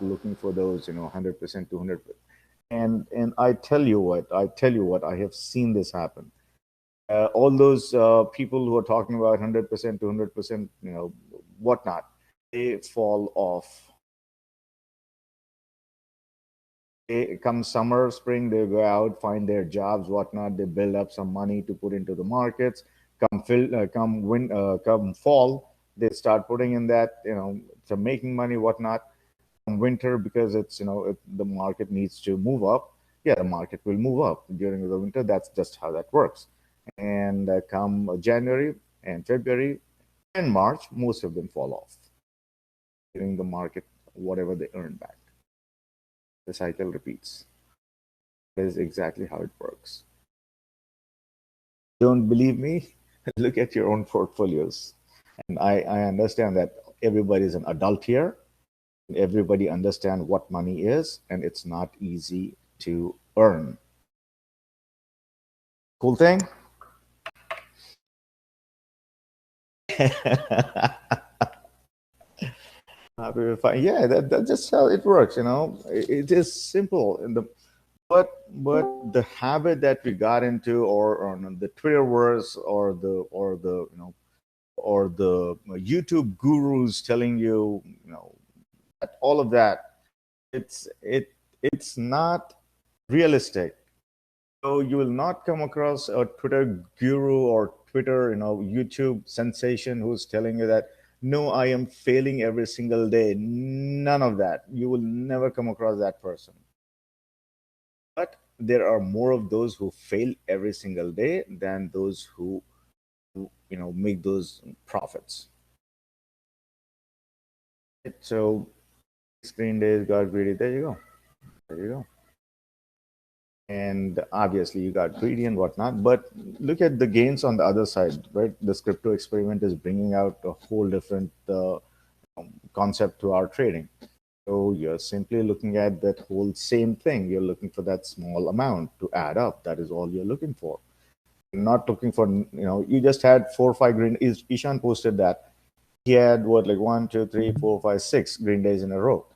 looking for those, 100%, 200%. And I tell you what, I have seen this happen. All those people who are talking about 100%, 200%, whatnot, they fall off. Come summer, spring, they go out, find their jobs, whatnot. They build up some money to put into the markets. Come fall, they start putting in that, so making money, whatnot. Come winter, because it's, if the market needs to move up, yeah, the market will move up during the winter. That's just how that works. And come January and February and March, most of them fall off, giving the market whatever they earn back. The cycle repeats. That is exactly how it works. Don't believe me? Look at your own portfolios. And I understand that everybody is an adult here. Everybody understand what money is, and it's not easy to earn. Cool thing? Yeah, that's just how it works. It is simple. But the habit that we got into, or the Twitterverse, or the YouTube gurus telling you, all of that, it's not realistic. So you will not come across a Twitter guru or Twitter, YouTube sensation who's telling you that, no, I am failing every single day. None of that. You will never come across that person. But there are more of those who fail every single day than those who make those profits. So screen days got greedy. There you go. There you go. And obviously you got greedy and whatnot. But look at the gains on the other side, right? This crypto experiment is bringing out a whole different concept to our trading. So you're simply looking at that whole same thing. You're looking for that small amount to add up. That is all you're looking for. You're not looking for, you just had 4 or 5 green. Ishan posted that he had what, like 1, 2, 3, 4, 5, 6 green days in a row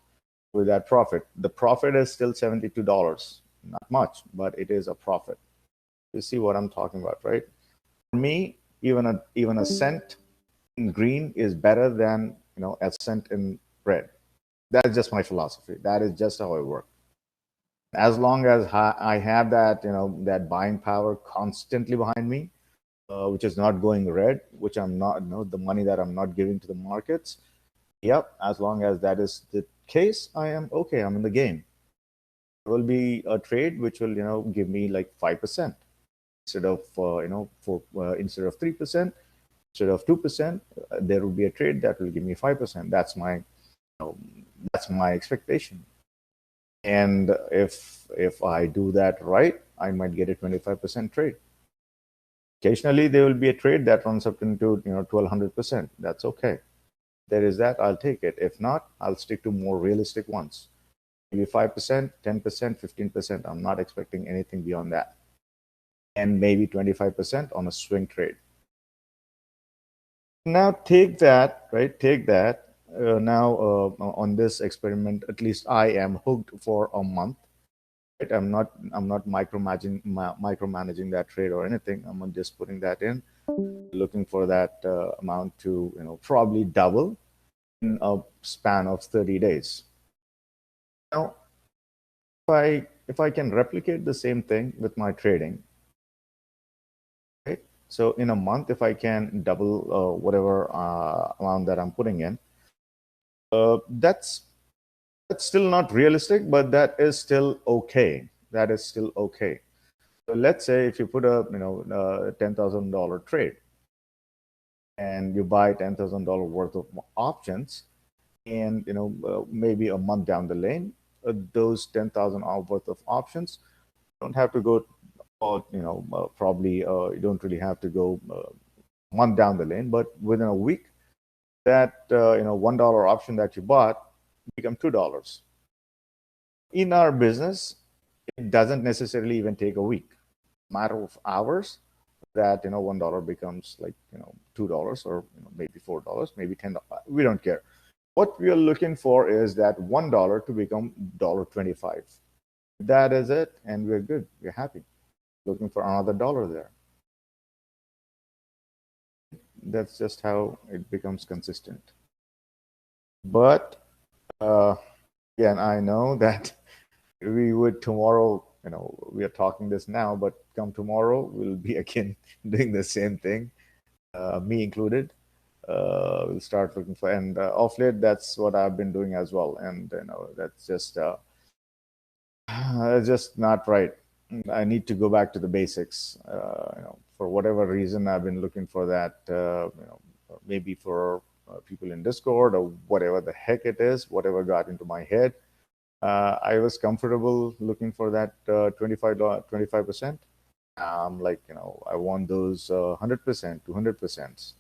with that profit. The profit is still $72. Not much, but it is a profit. You see what I'm talking about, right? For me, even a cent in green is better than a cent in red. That's just my philosophy. That is just how I work. As long as I have that that buying power constantly behind me, which is not going red, which I'm not, the money that I'm not giving to the markets. Yep, as long as that is the case, I am okay. I'm in the game. There will be a trade which will give me like 5% instead of instead of 3%, instead of 2%. There will be a trade that will give me 5%. Know, that's my expectation. And if I do that right, I might get a 25% trade. Occasionally, there will be a trade that runs up into 1,200%. That's okay. There is that. I'll take it. If not, I'll stick to more realistic ones. Maybe 5%, 10%, 15%. I'm not expecting anything beyond that. And maybe 25% on a swing trade. Now take that, right? Take that. Now on this experiment, at least I am hooked for a month. Right? I'm not micromanaging that trade or anything. I'm just putting that in, looking for that amount to probably double in a span of 30 days. Now, if I can replicate the same thing with my trading, right? So in a month, if I can double whatever amount that I'm putting in, that's still not realistic, but that is still okay. That is still okay. So let's say if you put a $10,000 trade and you buy $10,000 worth of options, and maybe a month down the lane, those 10,000 worth of options don't have to go, probably you don't really have to go a month down the lane, but within a week, that $1 option that you bought become $2. In our business, it doesn't necessarily even take a week. Matter of hours, that $1 becomes like $2, or maybe $4, maybe $10. We don't care. What we are looking for is that $1 to become $1.25. That is it, and we're good. We're happy. Looking for another dollar there. That's just how it becomes consistent. But uh, again, I know that we would tomorrow, we are talking this now, but come tomorrow, we'll be again doing the same thing, me included. We'll start looking for, and off late, that's what I've been doing as well. And, that's just not right. I need to go back to the basics. For whatever reason, I've been looking for that. Maybe for people in Discord or whatever the heck it is, whatever got into my head. I was comfortable looking for that 25%. Like, I want those 100%, 200%.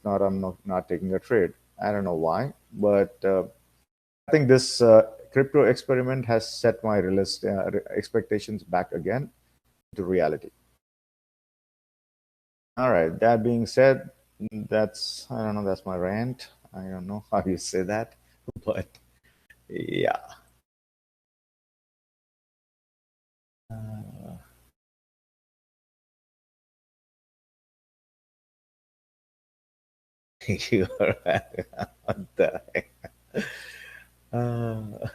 Not, I'm not taking a trade. I don't know why, but I think this crypto experiment has set my expectations back again to reality. All right. That being said, that's, I don't know. That's my rant. I don't know how you say that, but yeah. Uh, you are what the heck? Uh,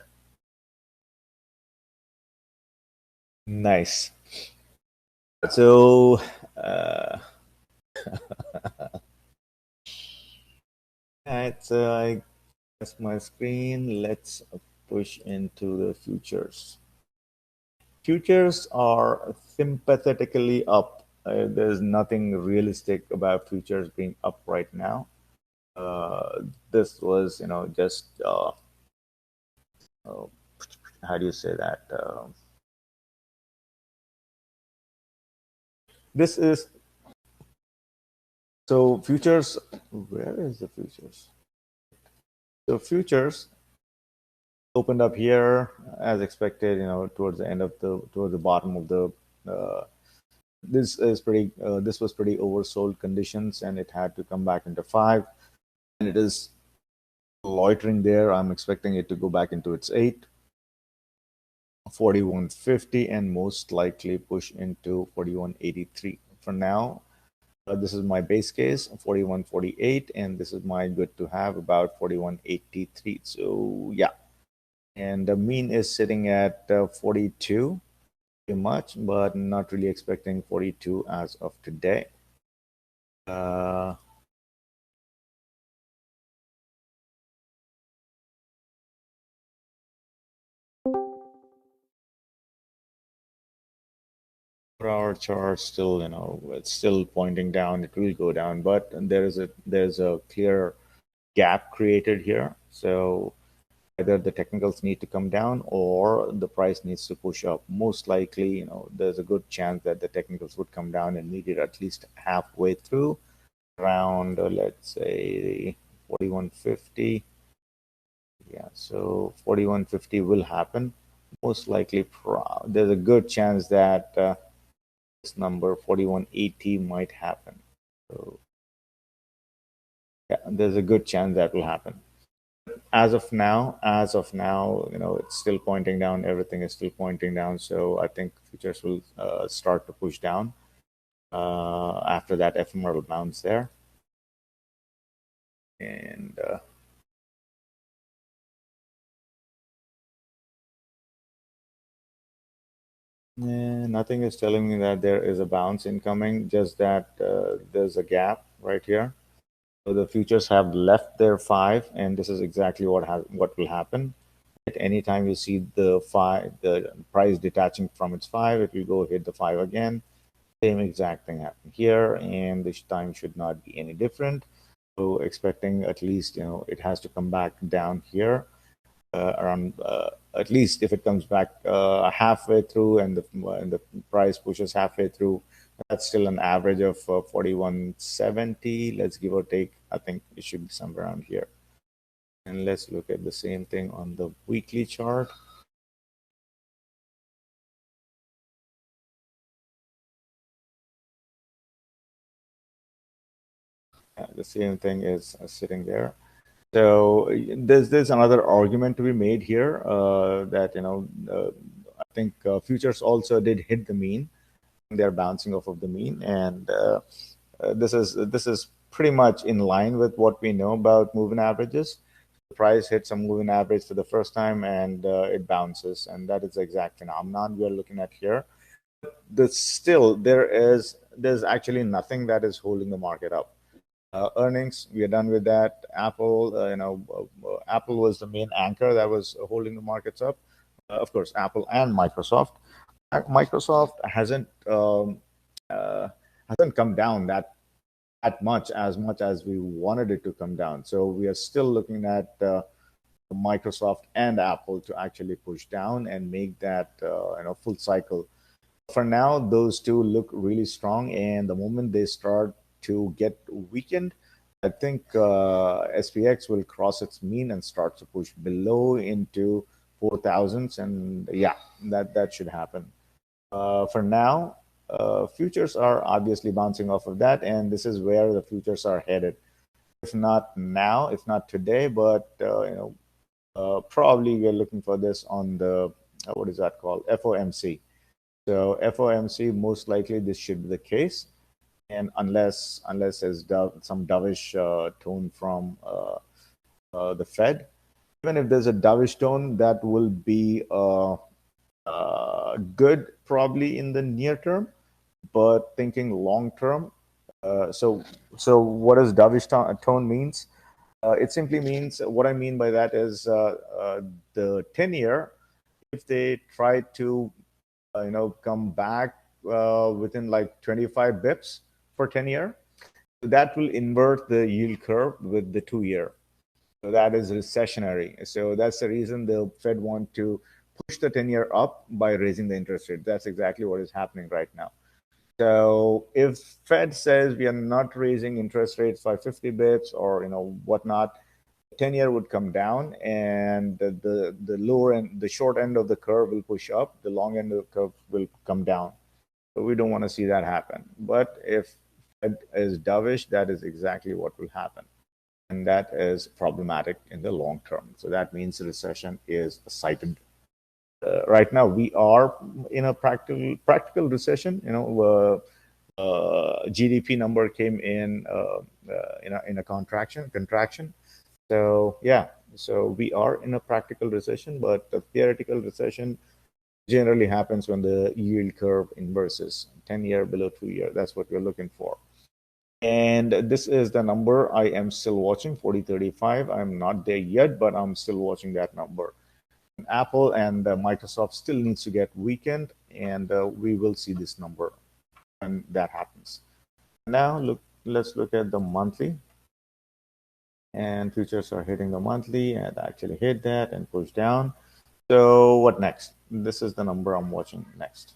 nice. So, uh, right, so I guess my screen. Let's push into the futures. Futures are sympathetically up. There's nothing realistic about futures being up right now. This was, just uh, how do you say that? This is so futures. Where is the futures? So futures opened up here as expected. Towards the end of towards the bottom of the. This was pretty oversold conditions, and it had to come back into five, and it is loitering there. I'm expecting it to go back into its 8, 4150, and most likely push into 4183. For now, this is my base case, 4148, and this is my good to have about 4183. So, yeah. And the mean is sitting at 42, pretty much, but not really expecting 42 as of today. Uh, 4-hour chart still, it's still pointing down. It will go down, but there's a clear gap created here. So either the technicals need to come down or the price needs to push up. Most likely, there's a good chance that the technicals would come down and meet it at least halfway through around, let's say, 4150. Yeah, so 4150 will happen. Most likely, there's a good chance that this number 4180 might happen. So, yeah, there's a good chance that will happen. As of now, it's still pointing down. Everything is still pointing down. So I think futures will start to push down after that ephemeral bounce there. And nothing is telling me that there is a bounce incoming, just that there's a gap right here. So the futures have left their 5, and this is exactly what will happen. At any time you see the price detaching from its 5, it will go hit the 5 again. Same exact thing happened here, and this time should not be any different. So expecting at least, it has to come back down here around, at least if it comes back halfway through, and the price pushes halfway through, that's still an average of 4170. Let's give or take. I think it should be somewhere around here. And let's look at the same thing on the weekly chart. The same thing is sitting there. So there's another argument to be made here that I think futures also did hit the mean. They're bouncing off of the mean, and this is pretty much in line with what we know about moving averages. The price hits a moving average for the first time, and it bounces, and that is the exact phenomenon we are looking at here. Still, there's actually nothing that is holding the market up. Earnings, we are done with that. Apple, Apple was the main anchor that was holding the markets up. Of course, Apple and Microsoft. Microsoft uh, hasn't come down that much as we wanted it to come down. So we are still looking at Microsoft and Apple to actually push down and make that full cycle. For now, those two look really strong, and the moment they start to get weakened, I think SPX will cross its mean and start to push below into 4,000s, and yeah, that should happen. For now, futures are obviously bouncing off of that, and this is where the futures are headed. If not now, if not today, but probably we're looking for this on the what is that called, FOMC. So FOMC, most likely this should be the case, and unless there's some dovish tone from the Fed, even if there's a dovish tone, that will be good probably in the near term, but thinking long term. So what does dovish tone means? It simply means, what I mean by that is the 10-year, if they try to come back within like 25 bips for 10-year, that will invert the yield curve with the 2-year. So that is recessionary. So that's the reason the Fed want to push the 10-year up by raising the interest rate. That's exactly what is happening right now. So if Fed says we are not raising interest rates by 50 bips or whatnot, 10-year would come down, and the lower end, the short end of the curve will push up. The long end of the curve will come down. So we don't want to see that happen. But if Fed is dovish, that is exactly what will happen, and that is problematic in the long term. So that means the recession is cited. Right now, we are in a practical recession. GDP number came in a contraction. So yeah, so we are in a practical recession, but the theoretical recession generally happens when the yield curve inverses, 10-year below 2-year. That's what we're looking for. And this is the number I am still watching, 4035. I'm not there yet, but I'm still watching that number. Apple and Microsoft still needs to get weakened, and we will see this number when that happens. Now let's look at the monthly, and futures are hitting the monthly and actually hit that and push down. So what next? This is the number I'm watching next.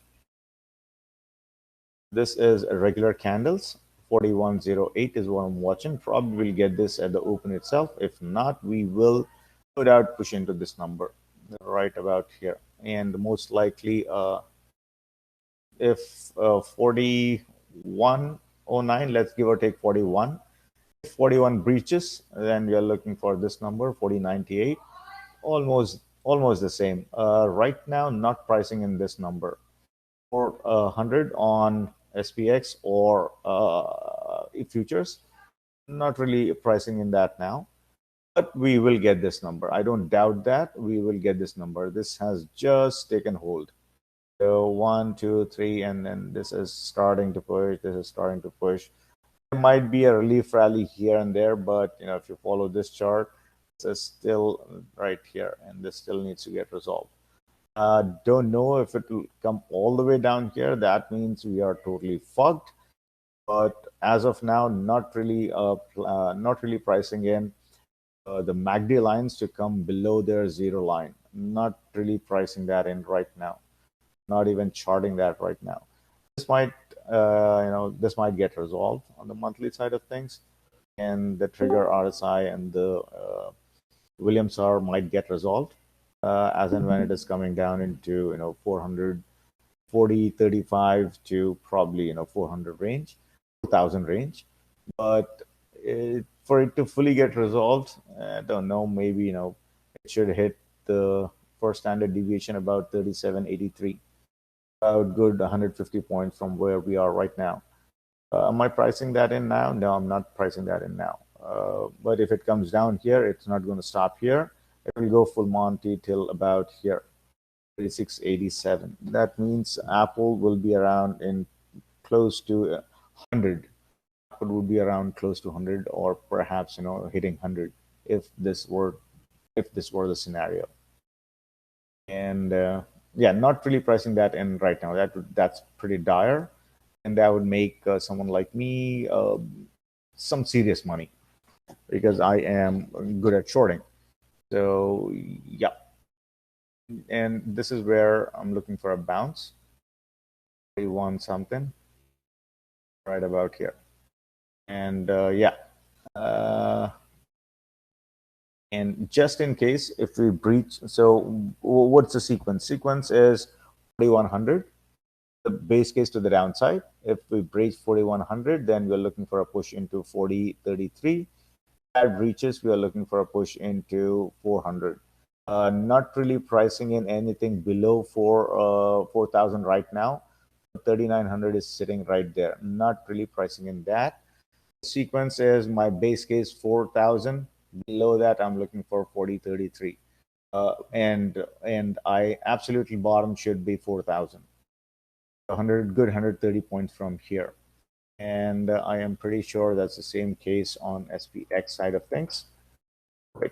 This is regular candles. 4108 is what I'm watching. Probably will get this at the open itself. If not, we will no doubt push into this number right about here. And most likely, if 4109, let's give or take 41. If 41 breaches, then we are looking for this number, 4098. Almost the same. Right now, not pricing in this number. For 100 on SPX or futures, not really pricing in that now, but we will get this number. I don't doubt that we will get this number. This has just taken hold. So 1, 2, 3, and then this is starting to push. This is starting to push. There might be a relief rally here and there, but if you follow this chart, this is still right here, and this still needs to get resolved. Don't know if it will come all the way down here. That means we are totally fucked. But as of now, not really pricing in the MACD lines to come below their zero line. Not really pricing that in right now. Not even charting that right now. This might, this might get resolved on the monthly side of things, and the trigger RSI and the Williams R might get resolved as and when it is coming down into 440, 35 to probably 400 range, 4,000 range. But for it to fully get resolved, I don't know, maybe, it should hit the first standard deviation about 3783, about good 150 points from where we are right now. Am I pricing that in now? No, I'm not pricing that in now. But if it comes down here, it's not going to stop here. It will go full Monty till about here, 3687. That means Apple will be around in close to 100. Apple would be around close to 100, or perhaps hitting 100 if this were the scenario. And yeah, not really pricing that in right now. That's pretty dire, and that would make someone like me some serious money because I am good at shorting. So yeah, and this is where I'm looking for a bounce. We want something right about here, and yeah. Uh, and just in case if we breach, so what's the sequence? Sequence is 4100, the base case to the downside. If we breach 4100, then we're looking for a push into 4033. That breaches, we are looking for a push into 400. Not really pricing in anything below 4,000 right now. 3900 is sitting right there. Not really pricing in that. Sequence is my base case 4,000. Below that, I'm looking for 4033. And I absolutely bottom should be 4,000. 100 good 130 points from here, and I am pretty sure that's the same case on SPX side of things. Right.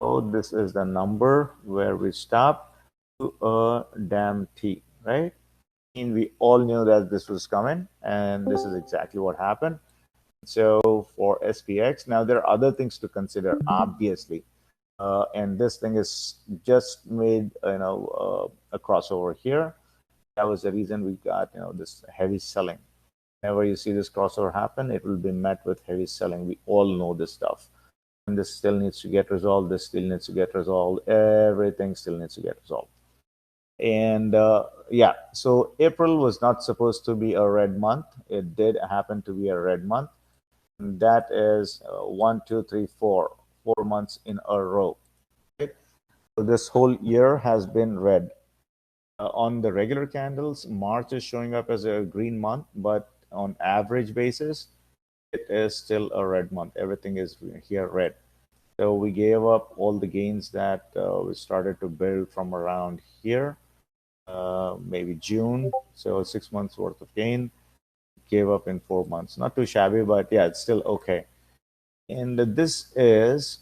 So this is the number where we stop to a damn T, right? And we all knew that this was coming, and this is exactly what happened. So for SPX, now there are other things to consider, obviously. And this thing is just made, a crossover here. That was the reason we got, this heavy selling. Whenever you see this crossover happen, it will be met with heavy selling. We all know this stuff. And this still needs to get resolved. This still needs to get resolved. Everything still needs to get resolved. And yeah, so April was not supposed to be a red month. It did happen to be a red month. And that is 4 months in a row. Okay? So this whole year has been red. On the regular candles, March is showing up as a green month, but on average basis, it is still a red month. Everything is here red. So we gave up all the gains that we started to build from around here, maybe June. So 6 months worth of gain, gave up in 4 months. Not too shabby, but yeah, it's still okay. And this is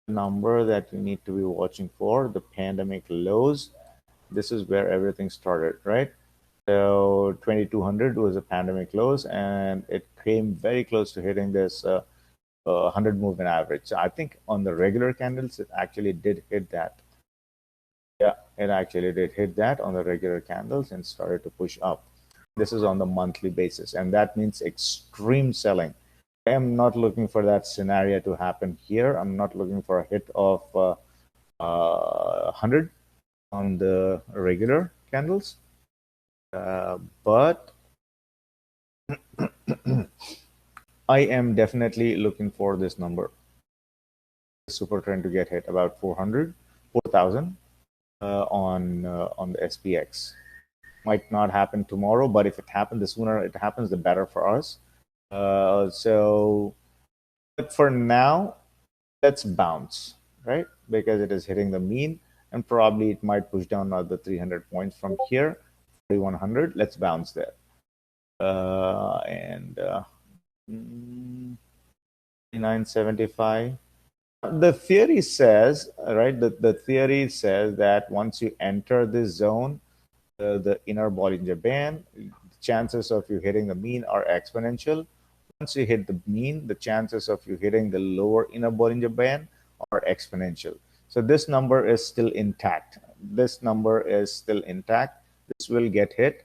the number that you need to be watching for, the pandemic lows. This is where everything started, right? So 2200 was a pandemic lows, and it came very close to hitting this 100 moving average. So I think on the regular candles, it actually did hit that. Yeah, it actually did hit that on the regular candles and started to push up. This is on the monthly basis, and that means extreme selling. I am not looking for that scenario to happen here. I'm not looking for a hit of 100 on the regular candles. But I am definitely looking for this number. Super trend to get hit about 400, 4,000 on the SPX. Might not happen tomorrow, but if it happens, the sooner it happens, the better for us. But for now, let's bounce, right? Because it is hitting the mean, and probably it might push down another 300 points from here, 4,100. Let's bounce there. And 975. The theory says, right? The theory says that once you enter this zone, the inner Bollinger Band, the chances of you hitting the mean are exponential. Once you hit the mean, the chances of you hitting the lower inner Bollinger Band are exponential. So this number is still intact. This number is still intact. This will get hit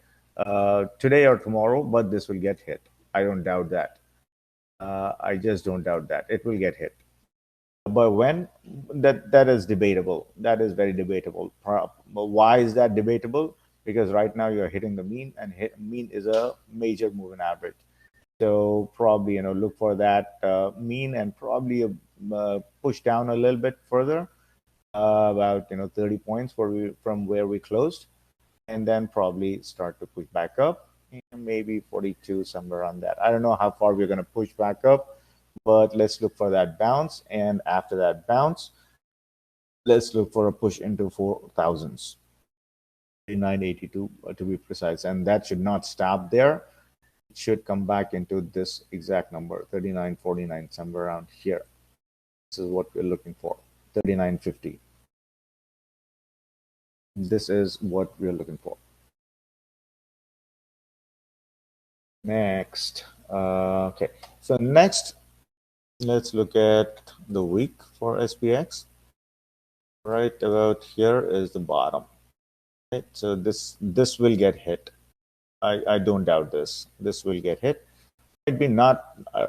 today or tomorrow, but this will get hit. I don't doubt that. I just don't doubt that it will get hit. But when, that is debatable. That is very debatable. But why is that debatable? Because right now you're hitting the mean, and mean is a major moving average. So probably look for that mean and probably push down a little bit further, about 30 points from where we closed, and then probably start to push back up, and maybe 42 somewhere on that. I don't know how far we're going to push back up, but let's look for that bounce, and after that bounce, let's look for a push into 4,000s. 3982 to be precise, and that should not stop there. It should come back into this exact number, 3949, somewhere around here. This is what we're looking for, 3950. This is what we're looking for. Next, okay. So next, let's look at the week for SPX. Right about here is the bottom. Right, so this will get hit. I don't doubt this. This will get hit. Might be not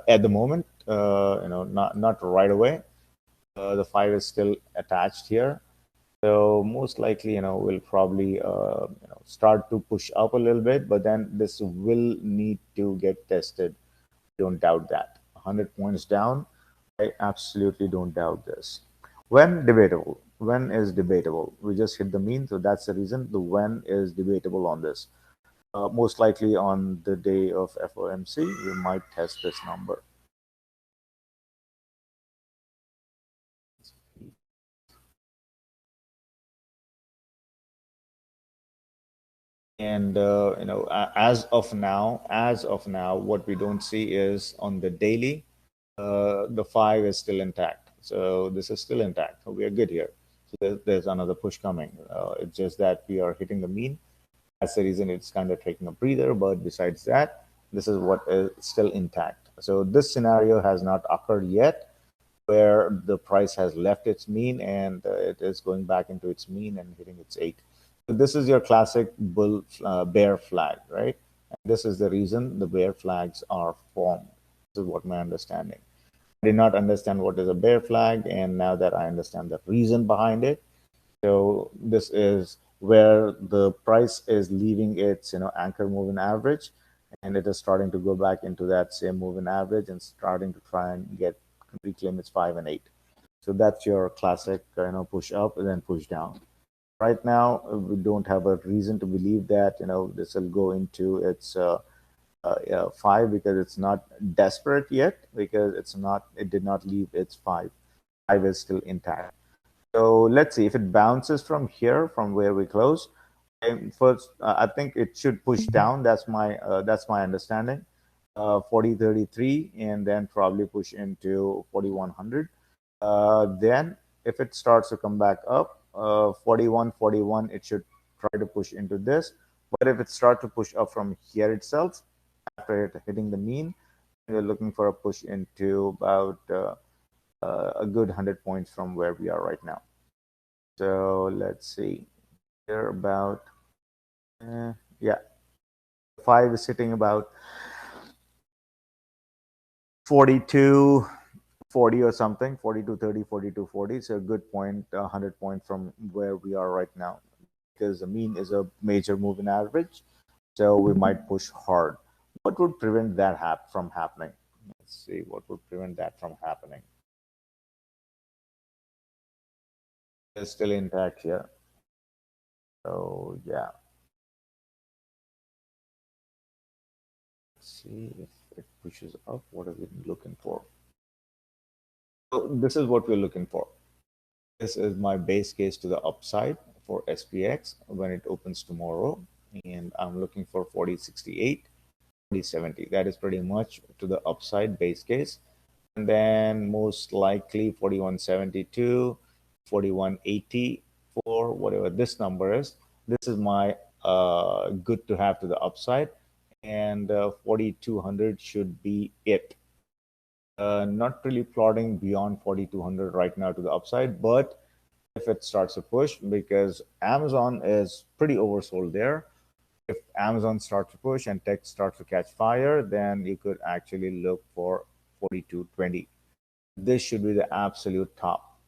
at the moment. Not right away. The 5 is still attached here. So most likely, we'll probably start to push up a little bit, but then this will need to get tested. Don't doubt that. 100 points down, I absolutely don't doubt this. When debatable? When is debatable? We just hit the mean, so that's the reason. The when is debatable on this. Most likely on the day of FOMC, we might test this number. And as of now, what we don't see is on the daily, the 5 is still intact. So this is still intact. So we are good here. So there's another push coming. It's just that we are hitting the mean. That's the reason it's kind of taking a breather. But besides that, this is what is still intact. So this scenario has not occurred yet, where the price has left its mean and it is going back into its mean and hitting its 8. So this is your classic bear flag, right? And this is the reason the bear flags are formed. This is what my understanding. I did not understand what is a bear flag, and now that I understand the reason behind it, so this is where the price is leaving its anchor moving average, and it is starting to go back into that same moving average and starting to try and get reclaim its 5 and 8. So that's your classic push up and then push down. Right now, we don't have a reason to believe that this will go into its 5, because it's not desperate yet, because it did not leave its 5. 5 is still intact. So let's see if it bounces from here, from where we close. And first, I think it should push down. That's my understanding. 4033, and then probably push into 4100. Then, if it starts to come back up, 4141, it should try to push into this. But if it starts to push up from here itself, after it hitting the mean, we're looking for a push into about a good 100 points from where we are right now. So let's see. Here about, yeah, 5 is sitting about 42, 40 or something, 42, 30, 42, 40. So a good point, 100 point from where we are right now, because the mean is a major moving average. So we might push hard. What would prevent that from happening? Let's see what would prevent that from happening. It's still intact here. So yeah, let's see if it pushes up. What are we looking for? So this is what we're looking for. This is my base case to the upside for SPX when it opens tomorrow. And I'm looking for 4068, 4070. That is pretty much to the upside base case. And then most likely 4172, 4184, whatever this number is. This is my good to have to the upside. And 4200 should be it. Not really plotting beyond 4200 right now to the upside, but if it starts to push, because Amazon is pretty oversold there. If Amazon starts to push and tech starts to catch fire, then you could actually look for 4220. This should be the absolute top,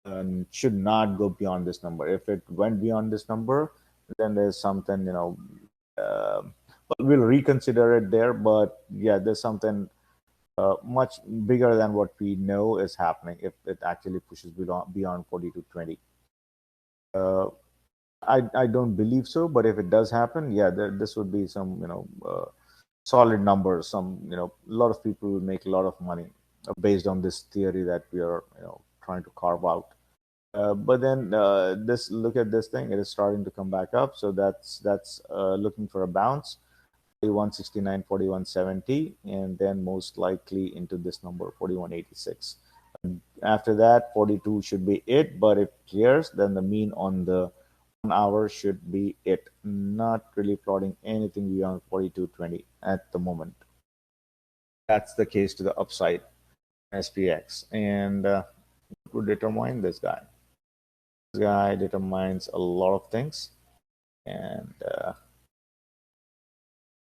and should not go beyond this number. If it went beyond this number, then there's something uh, But we'll reconsider it there. But yeah, there's something much bigger than what we know is happening if it actually pushes beyond 4220. Uh, I don't believe so, but if it does happen, yeah, this would be some solid numbers. Some a lot of people will make a lot of money based on this theory that we are trying to carve out. But then this look at this thing, it is starting to come back up. So that's looking for a bounce. 4169, 4170, and then most likely into this number 4186. After that, 42 should be it, but if clears, then the mean on the 1 hour should be it. Not really plotting anything beyond 4220 at the moment. That's the case to the upside, SPX. And what would determine this guy? This guy determines a lot of things. And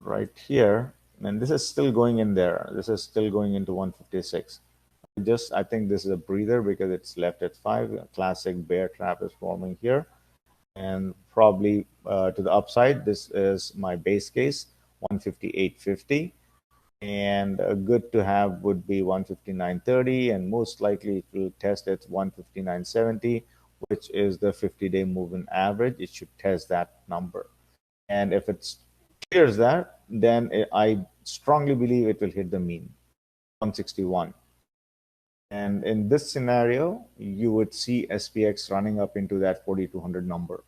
right here, and this is still going in there. This is still going into 156. I think this is a breather because it's left at 5. A classic bear trap is forming here. And probably to the upside, this is my base case, 158.50. And good to have would be 159.30, and most likely it will test at 159.70, which is the 50-day moving average. It should test that number. And if it clears that, then I strongly believe it will hit the mean, 161. And in this scenario, you would see SPX running up into that 4200 number.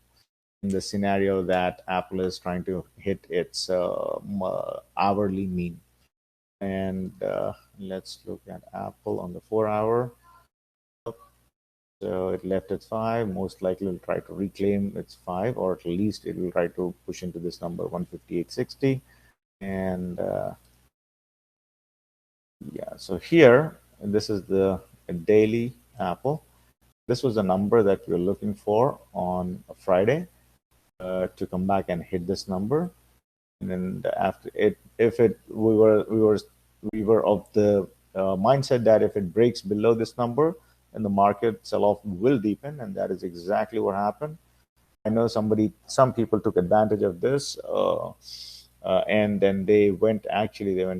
In the scenario that Apple is trying to hit its hourly mean. And let's look at Apple on the 4 hour. So it left at 5. Most likely will try to reclaim its 5, or at least it will try to push into this number 158.60. And yeah, so here, this is the daily Apple. This was the number that we were looking for on a Friday to come back and hit this number. And then after it, if it we were of the mindset that if it breaks below this number, then the market sell-off will deepen, and that is exactly what happened. I know some people took advantage of this, and then they went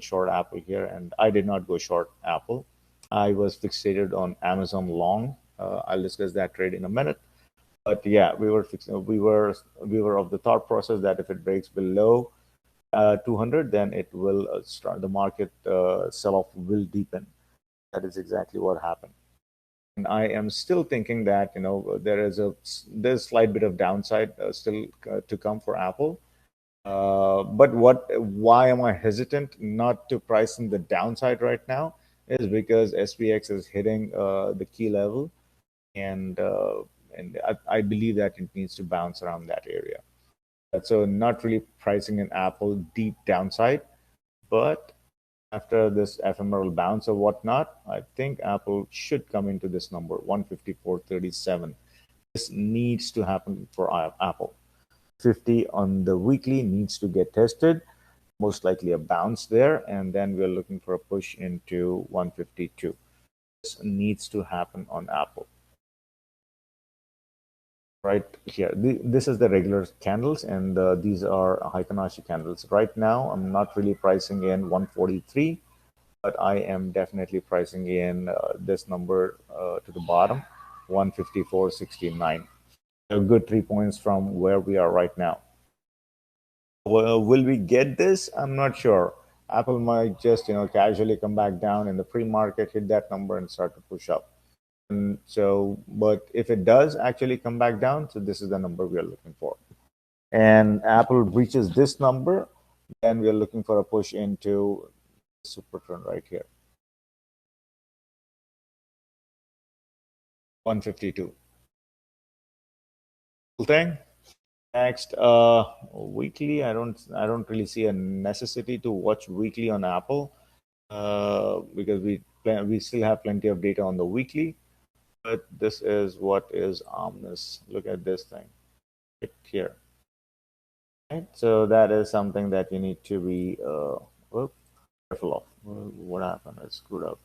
short Apple here, and I did not go short Apple. I was fixated on Amazon long. I'll discuss that trade in a minute. But yeah, we were of the thought process that if it breaks below 200, then it will start the market sell-off will deepen. That is exactly what happened. And I am still thinking that there's a slight bit of downside still to come for Apple. But why am I hesitant not to price in the downside right now? Is because SPX is hitting the key level, and I believe that it needs to bounce around that area. So not really pricing an Apple deep downside, but after this ephemeral bounce or whatnot, I think Apple should come into this number 154.37. This needs to happen for Apple. 50 on the weekly needs to get tested, most likely a bounce there, and then we're looking for a push into 152. This needs to happen on Apple. Right here. This is the regular candles, and these are Heikenhashi candles. Right now, I'm not really pricing in 143, but I am definitely pricing in this number to the bottom, 154.69. A good 3 points from where we are right now. Well, will we get this? I'm not sure. Apple might just casually come back down in the pre-market, hit that number, and start to push up. But if it does actually come back down, so this is the number we are looking for. And Apple reaches this number, then we are looking for a push into the super trend right here, 152. Cool thing. Next, weekly. I don't really see a necessity to watch weekly on Apple because we still have plenty of data on the weekly. But this is what is ominous. Look at this thing right here. Right? So that is something that you need to be careful of. What happened? I screwed up.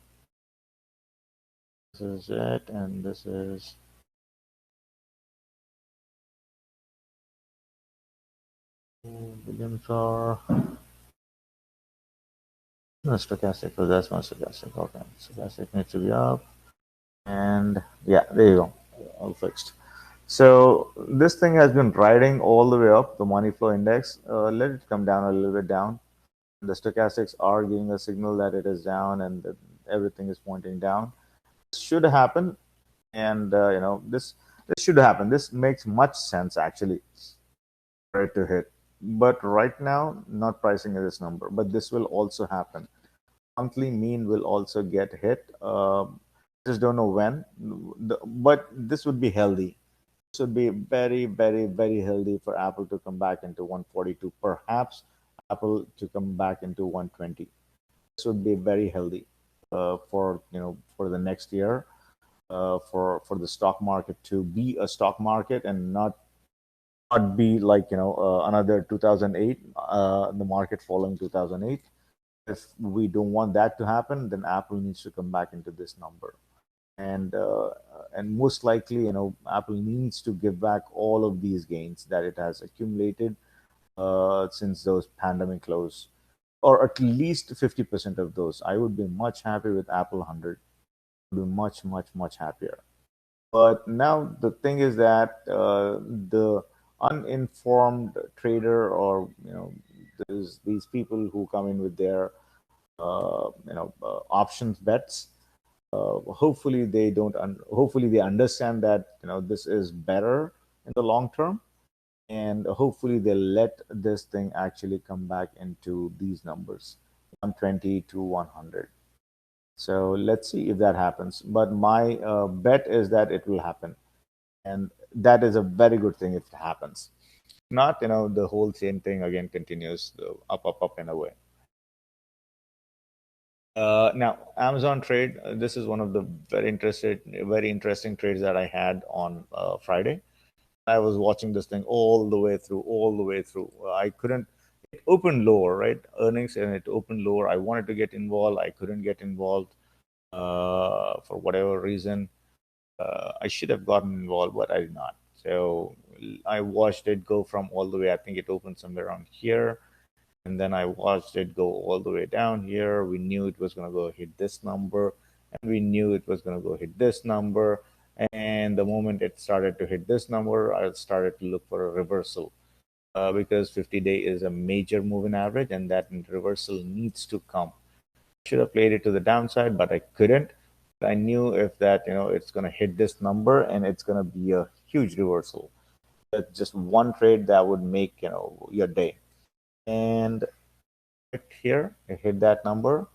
This is it, and this is Williams are No, stochastic. Oh, that's not stochastic. Okay, stochastic needs to be up, and yeah, there you go, all fixed. So this thing has been riding all the way up the money flow index. Let it come down a little bit down. The stochastics are giving a signal that it is down and that everything is pointing down. This should happen, and this should happen. This makes much sense actually for it to hit. But right now, not pricing at this number. But this will also happen. Monthly mean will also get hit. Just don't know when. But this would be healthy. This would be very, very, very healthy for Apple to come back into 142. Perhaps Apple to come back into 120. This would be very healthy for for the next year. For the stock market to be a stock market and not be like another 2008, the market following 2008. If we don't want that to happen, then Apple needs to come back into this number, and most likely, Apple needs to give back all of these gains that it has accumulated since those pandemic lows, or at least 50% of those. I would be much happy with Apple 100. Would be much, much, much happier. But now the thing is that the uninformed trader, or there's these people who come in with their options bets. Hopefully they don't. Hopefully they understand that this is better in the long term, and hopefully they'll let this thing actually come back into these numbers, 120 to 100. So let's see if that happens. But my bet is that it will happen, and that is a very good thing if it happens. Not, the whole same thing again continues, the up, up, up in a way. Now, Amazon trade. This is one of the very interesting trades that I had on Friday. I was watching this thing all the way through, all the way through. I couldn't. It opened lower, right? Earnings, and it opened lower. I wanted to get involved. I couldn't get involved for whatever reason. I should have gotten involved, but I did not. So I watched it go from all the way. I think it opened somewhere around here, and then I watched it go all the way down here. We knew it was going to go hit this number, and we knew it was going to go hit this number. And the moment it started to hit this number, I started to look for a reversal because 50-day is a major moving average, and that reversal needs to come. Should have played it to the downside, but I couldn't. I knew if that it's going to hit this number and it's going to be a huge reversal. That's just one trade that would make your day. And right here, I hit that number.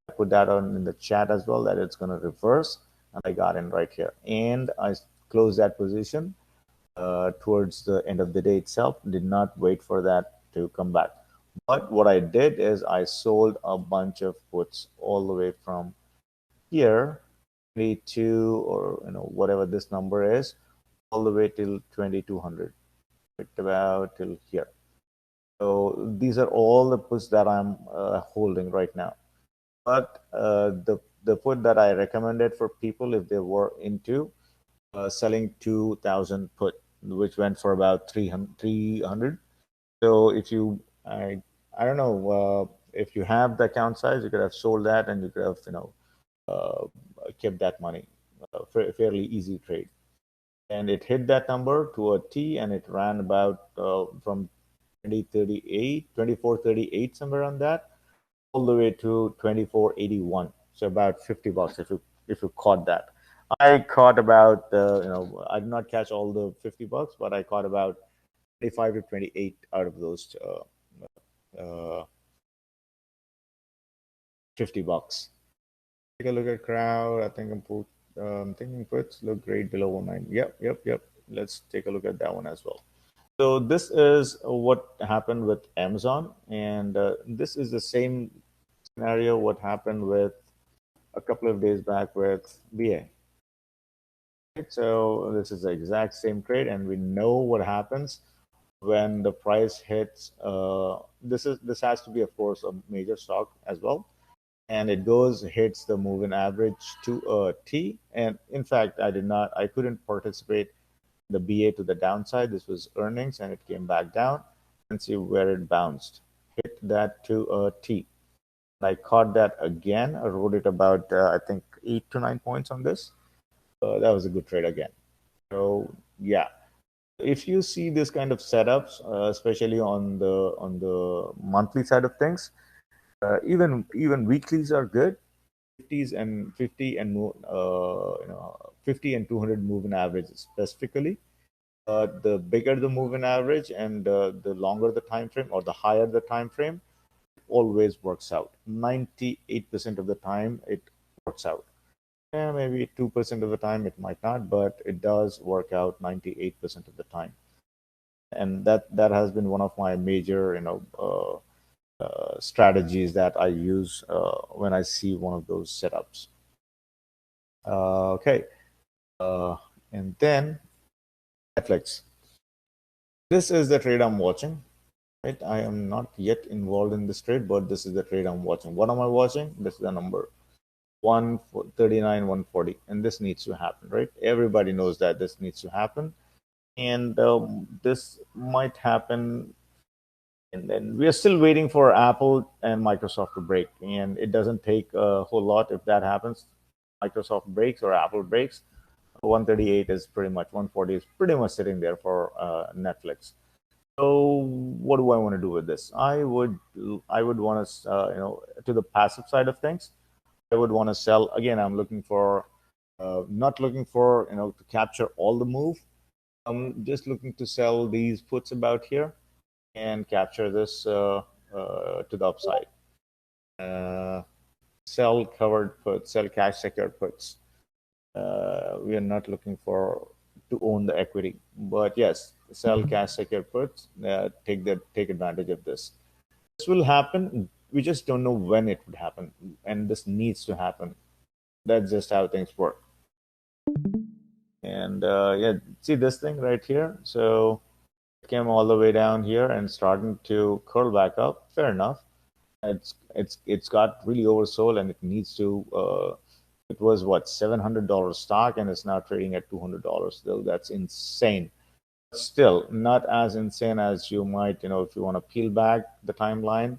I put that on in the chat as well that it's going to reverse, and I got in right here. And I closed that position towards the end of the day itself. Did not wait for that to come back. But what I did is I sold a bunch of puts all the way from here, 22, or whatever this number is, all the way till 2200, right about till here. So these are all the puts that I'm holding right now. But the put that I recommended for people if they were into selling 2000 put, which went for about 300. So if you, I don't know, if you have the account size, you could have sold that and you could have, uh, kept that money. Fairly easy trade. And it hit that number to a T, and it ran about from 2038, 2438, somewhere on that, all the way to 2481. So about $50 if you caught that. I caught about I did not catch all the $50, but I caught about 25 to 28 out of those uh, $50. Take a look at crowd. I think I'm thinking puts look great below 190. Yep, yep, yep. Let's take a look at that one as well. So this is what happened with Amazon, and this is the same scenario what happened with a couple of days back with BA. Right? So this is the exact same trade, and we know what happens when the price hits. This has to be, of course, a major stock as well, and it goes hits the moving average to a T. And in fact, I couldn't participate in the BA to the downside. This was earnings, and it came back down, and see where it bounced. Hit that to a T. I caught that again. I wrote it about I think 8 to 9 points on this. That was a good trade again. So yeah, if you see this kind of setups, especially on the monthly side of things, even weeklies are good. 50s and 50 and 50 and 200 moving average specifically. The bigger the moving average and the longer the time frame or the higher the time frame, always works out. 98% of the time, it works out. Yeah, maybe 2% of the time it might not, but it does work out 98% of the time. And that has been one of my major, strategies that I use when I see one of those setups. Okay, uh, and then Netflix. This is the trade I'm watching. Right, I am not yet involved in this trade, but this is the trade I'm watching. What am I watching? This is the number 139, 140, and this needs to happen. Right, everybody knows that this needs to happen, and this might happen. And then we are still waiting for Apple and Microsoft to break, and it doesn't take a whole lot if that happens. Microsoft breaks or Apple breaks. 138 is pretty much 140 is pretty much sitting there for Netflix. So what do I want to do with this? I would want to to the passive side of things. I would want to sell again. I'm looking for not looking for to capture all the move. I'm just looking to sell these puts about here and capture this to the upside. Uh, Sell covered puts, sell cash secured puts. We are not looking for to own the equity, but yes, sell cash secured puts. Take advantage of this. This will happen. We just don't know when it would happen, and this needs to happen. That's just how things work. And yeah, see this thing right here. So it came all the way down here and starting to curl back up. Fair enough. It's got really oversold and it needs to. It was what $700 stock and it's now trading at $200. Still, that's insane. Still, not as insane as you might, if you want to peel back the timeline.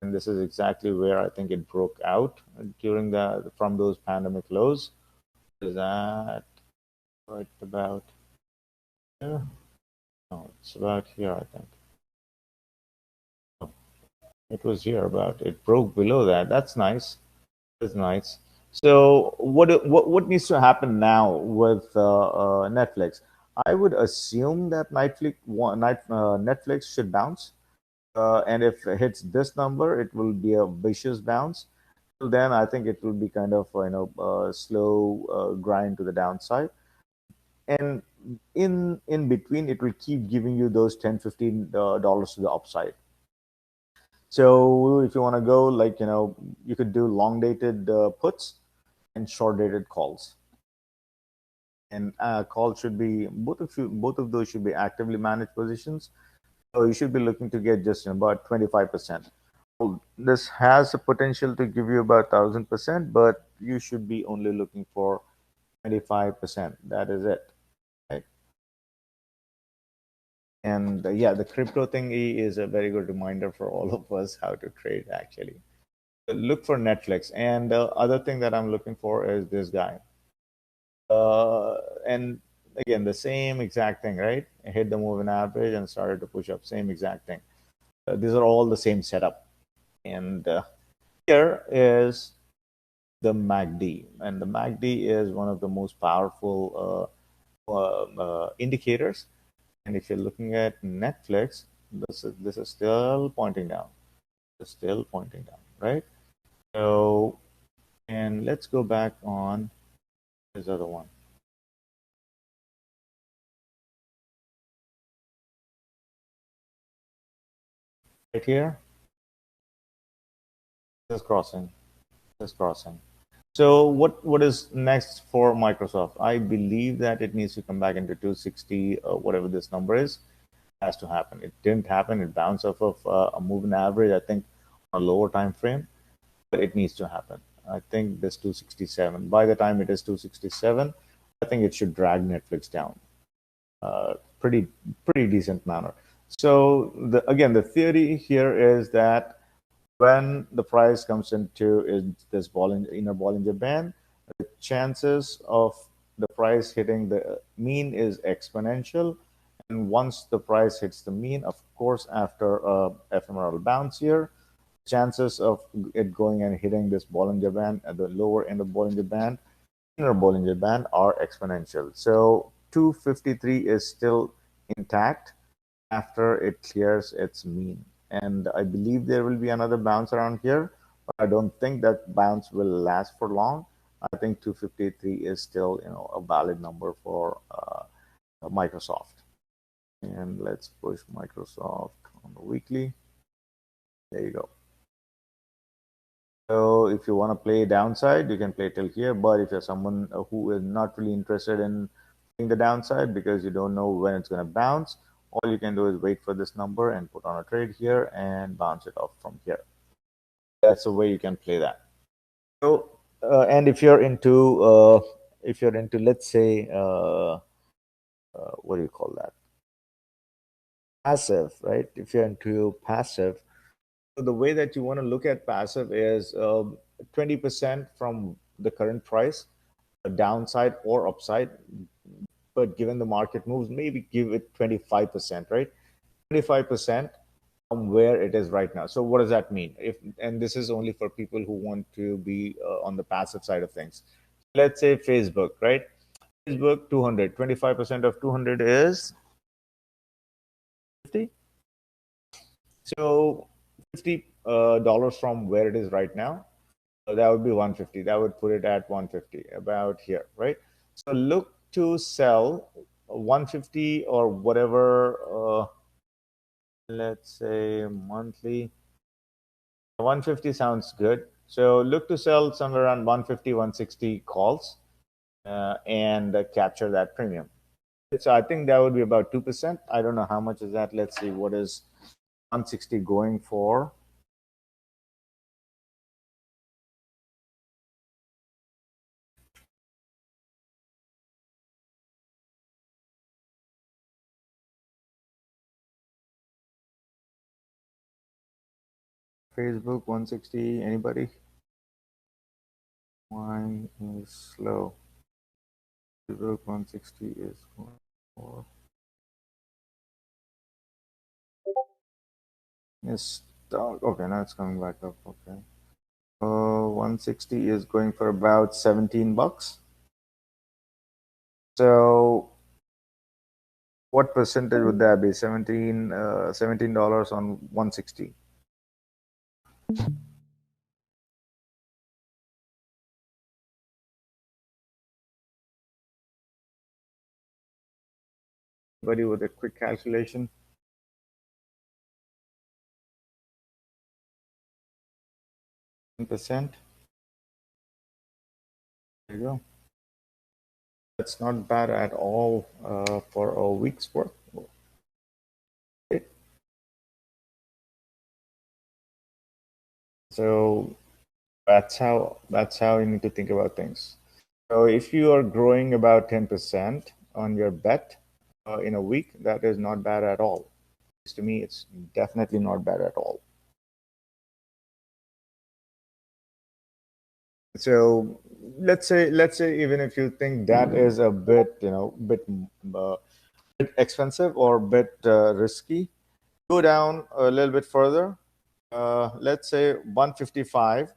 And this is exactly where I think it broke out during the from those pandemic lows. Is that right about here? No, it's about here, I think. Oh, it was here about. It broke below that. That's nice. That's nice. So what needs to happen now with Netflix? I would assume that Netflix should bounce, and if it hits this number, it will be a vicious bounce. Till then, I think it will be kind of slow grind to the downside, and in between, it will keep giving you those 10, $15 to the upside. So if you want to go, like you could do long dated puts and short dated calls. And calls should be both of those should be actively managed positions. So you should be looking to get just about 25%. This has a potential to give you about 1,000%, but you should be only looking for 25%. That is it. Right? And yeah, the crypto thingy is a very good reminder for all of us how to trade actually. Look for Netflix. And the other thing that I'm looking for is this guy. And again, the same exact thing, right? I hit the moving average and started to push up. Same exact thing. These are all the same setup. And here is the MACD, and the MACD is one of the most powerful indicators. And if you're looking at Netflix, this is still pointing down. It's still pointing down, right? So, and let's go back on this other one right here. This crossing. This crossing. So what is next for Microsoft? I believe that it needs to come back into 260, whatever this number is, has to happen. It didn't happen. It bounced off of a moving average, I think, on a lower time frame, but it needs to happen. I think this 267. By the time it is 267, I think it should drag Netflix down, pretty decent manner. So again, the theory here is that When the price comes into this inner Bollinger Band, the chances of the price hitting the mean is exponential. And once the price hits the mean, of course, after a ephemeral bounce here, chances of it going and hitting this Bollinger Band at the lower end of Bollinger Band, inner Bollinger Band, are exponential. So 253 is still intact after it clears its mean. And I believe there will be another bounce around here, but I don't think that bounce will last for long. I think 253 is still, a valid number for Microsoft. And let's push Microsoft on the weekly. There you go. So if you want to play downside, you can play till here. But if you're someone who is not really interested in playing the downside because you don't know when it's going to bounce, all you can do is wait for this number and put on a trade here and bounce it off from here. That's the way you can play that. So, and if you're into, let's say, what do you call that? Passive, right? If you're into passive, so the way that you want to look at passive is 20% from the current price, a downside or upside. But given the market moves, maybe give it 25%, right? 25% from where it is right now. So what does that mean? If and this is only for people who want to be on the passive side of things. Let's say Facebook, right? Facebook 200, 25% of 200 is 50. So $50 from where it is right now, that would be 150. That would put it at 150, about here, right? So look to sell 150 or whatever, let's say monthly. 150 sounds good. So look to sell somewhere around 150, 160 calls and capture that premium. So I think that would be about 2%. I don't know how much is that. Let's see what is 160 going for. Facebook 160. Anybody? Why is slow? Facebook 160 is going for. Yes. Okay, now it's coming back up. Okay. 160 is going for about 17 bucks. So what percentage would that be? $17 on 160. Anybody with a quick calculation? 10%. There you go. That's not bad at all for a week's worth. Okay. So that's how you need to think about things. So if you are growing about 10% on your bet in a week, that is not bad at all. To me, it's definitely not bad at all. So let's say even if you think that is a uh, bit expensive or bit risky, go down a little bit further. Let's say 155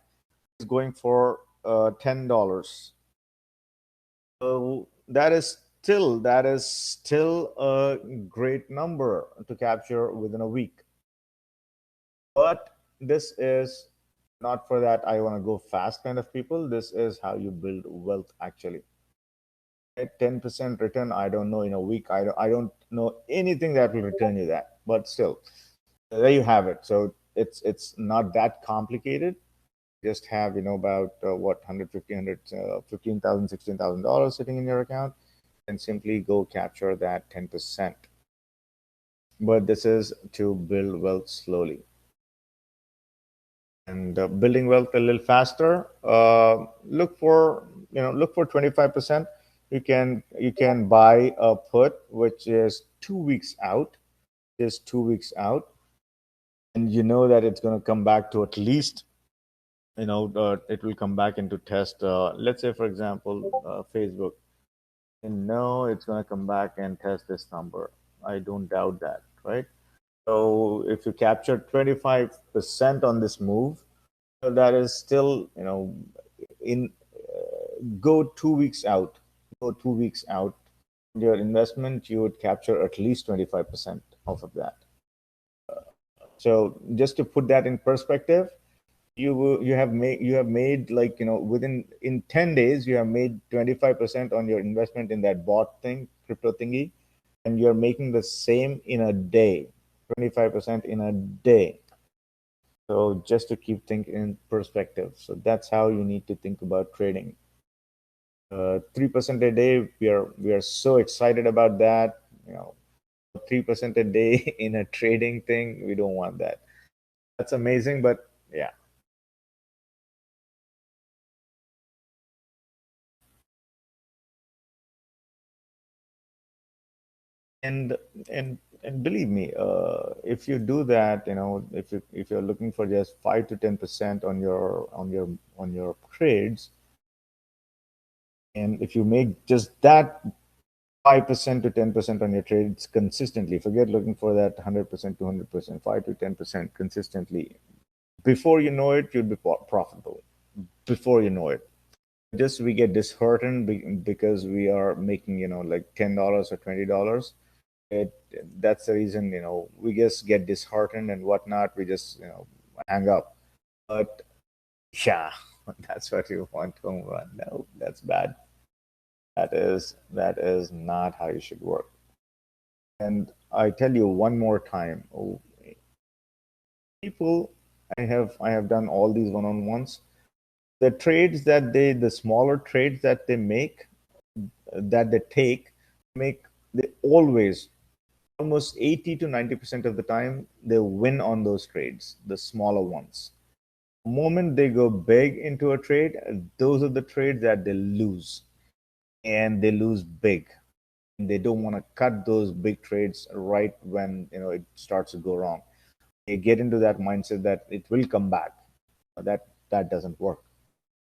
is going for $10. So that is still a great number to capture within a week. But this is not for that I want to go fast kind of people. This is how you build wealth actually. At 10% return, I don't know in a week. I don't know anything that will return you that. But still, there you have it. So it's not that complicated. Just have about what 150 $15,000 $16,000 sitting in your account, and simply go capture that 10%. But this is to build wealth slowly. And building wealth a little faster, look for 25%. You can buy a put which is 2 weeks out. and you know that it's going to come back to at least, it will come back into test. Let's say, for example, Facebook, and no, it's going to come back and test this number. I don't doubt that, right? So if you capture 25% on this move, so that is still, in go 2 weeks out, go 2 weeks out, your investment, you would capture at least 25% off of that. So just to put that in perspective, you have made like, within in 10 days you have made 25% on your investment in that bot thing, crypto thingy, and you're making the same in a day, 25% in a day. So just to keep things in perspective, so that's how you need to think about trading. 3% a day, we are so excited about that. 3% a day in a trading thing, we don't want that. That's amazing, but yeah. And and and believe me, if you do that, if you're looking for just 5 to 10% on your trades, and if you make just that 5% to 10% on your trades consistently, forget looking for that 100%, 200%, 5 to 10% consistently. Before you know it, you'll be profitable. Before you know it, just we get disheartened because we are making, like $10 or $20. it that's the reason, we just get disheartened and whatnot, we just, hang up. But yeah, that's what you want home run. No, that's bad. That is not how you should work. And I tell you one more time, people, I have done all these one-on-ones. The smaller trades that they make, that they take, make they always, almost 80 to 90% of the time, they win on those trades, the smaller ones. The moment they go big into a trade, those are the trades that they lose, and they lose big. And they don't want to cut those big trades right when, it starts to go wrong. They get into that mindset that it will come back. That doesn't work.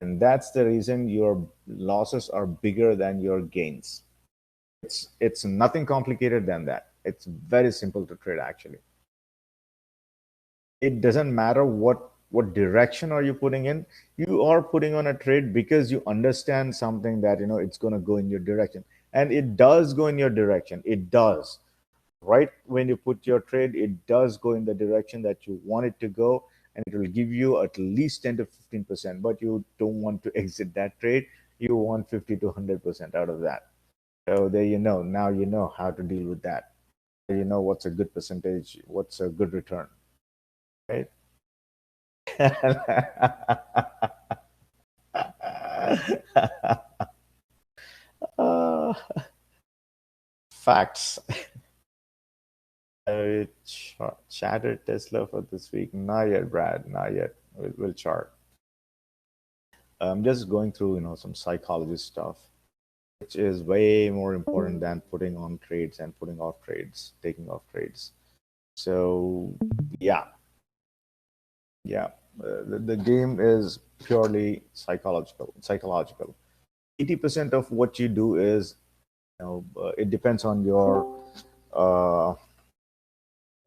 And that's the reason your losses are bigger than your gains. It's nothing complicated than that. It's very simple to trade, actually. It doesn't matter what direction are you putting in. You are putting on a trade because you understand something that, it's going to go in your direction, and it does go in your direction. It does. Right when you put your trade, it does go in the direction that you want it to go, and it will give you at least 10 to 15%. But you don't want to exit that trade. You want 50 to 100% out of that. So there, now you know how to deal with that. You know what's a good percentage, what's a good return, right? Uh, facts. Chatter Tesla for this week. Not yet, Brad. Not yet. We'll chart. I'm just going through, some psychology stuff, which is way more important than putting on trades and putting off trades, taking off trades. So, yeah, yeah. The game is purely psychological. Psychological. 80% of what you do is, it depends on your uh,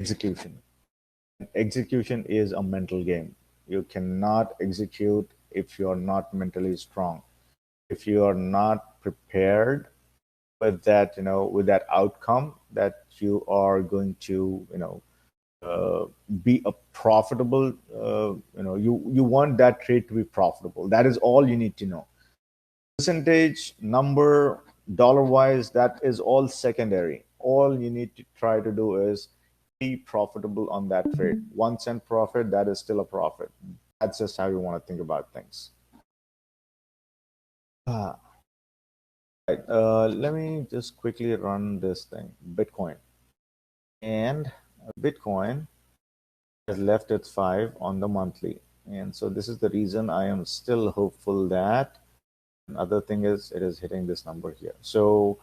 execution. Execution is a mental game. You cannot execute if you're not mentally strong. If you are not prepared with that, with that outcome, that you are going to, be a profitable, you want that trade to be profitable. That is all you need to know. Percentage, number, dollar wise, that is all secondary. All you need to try to do is be profitable on that trade. 1 cent profit, that is still a profit. That's just how you want to think about things. Ah, right. Let me just quickly run this thing. Bitcoin. And Bitcoin has left its 5 on the monthly. And so this is the reason I am still hopeful that another thing is it is hitting this number here. So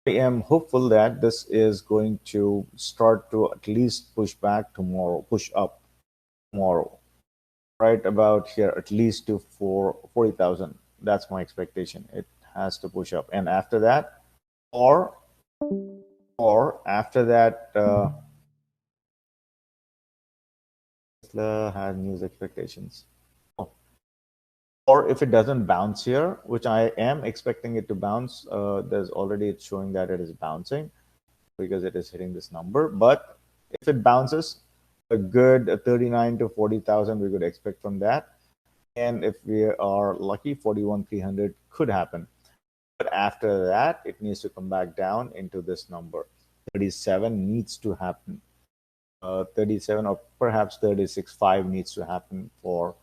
I am hopeful that this is going to start to at least push back tomorrow, push up tomorrow, right about here, at least to 40,000. That's my expectation. It has to push up, and after that, or after that, Tesla has news expectations. Oh, or if it doesn't bounce here, which I am expecting it to bounce, there's already it's showing that it is bouncing because it is hitting this number. But if it bounces, a good 39 to 40,000 we could expect from that. And if we are lucky, 41,300 could happen. But after that, it needs to come back down into this number. 37 needs to happen. 37 or perhaps 36.5 needs to happen for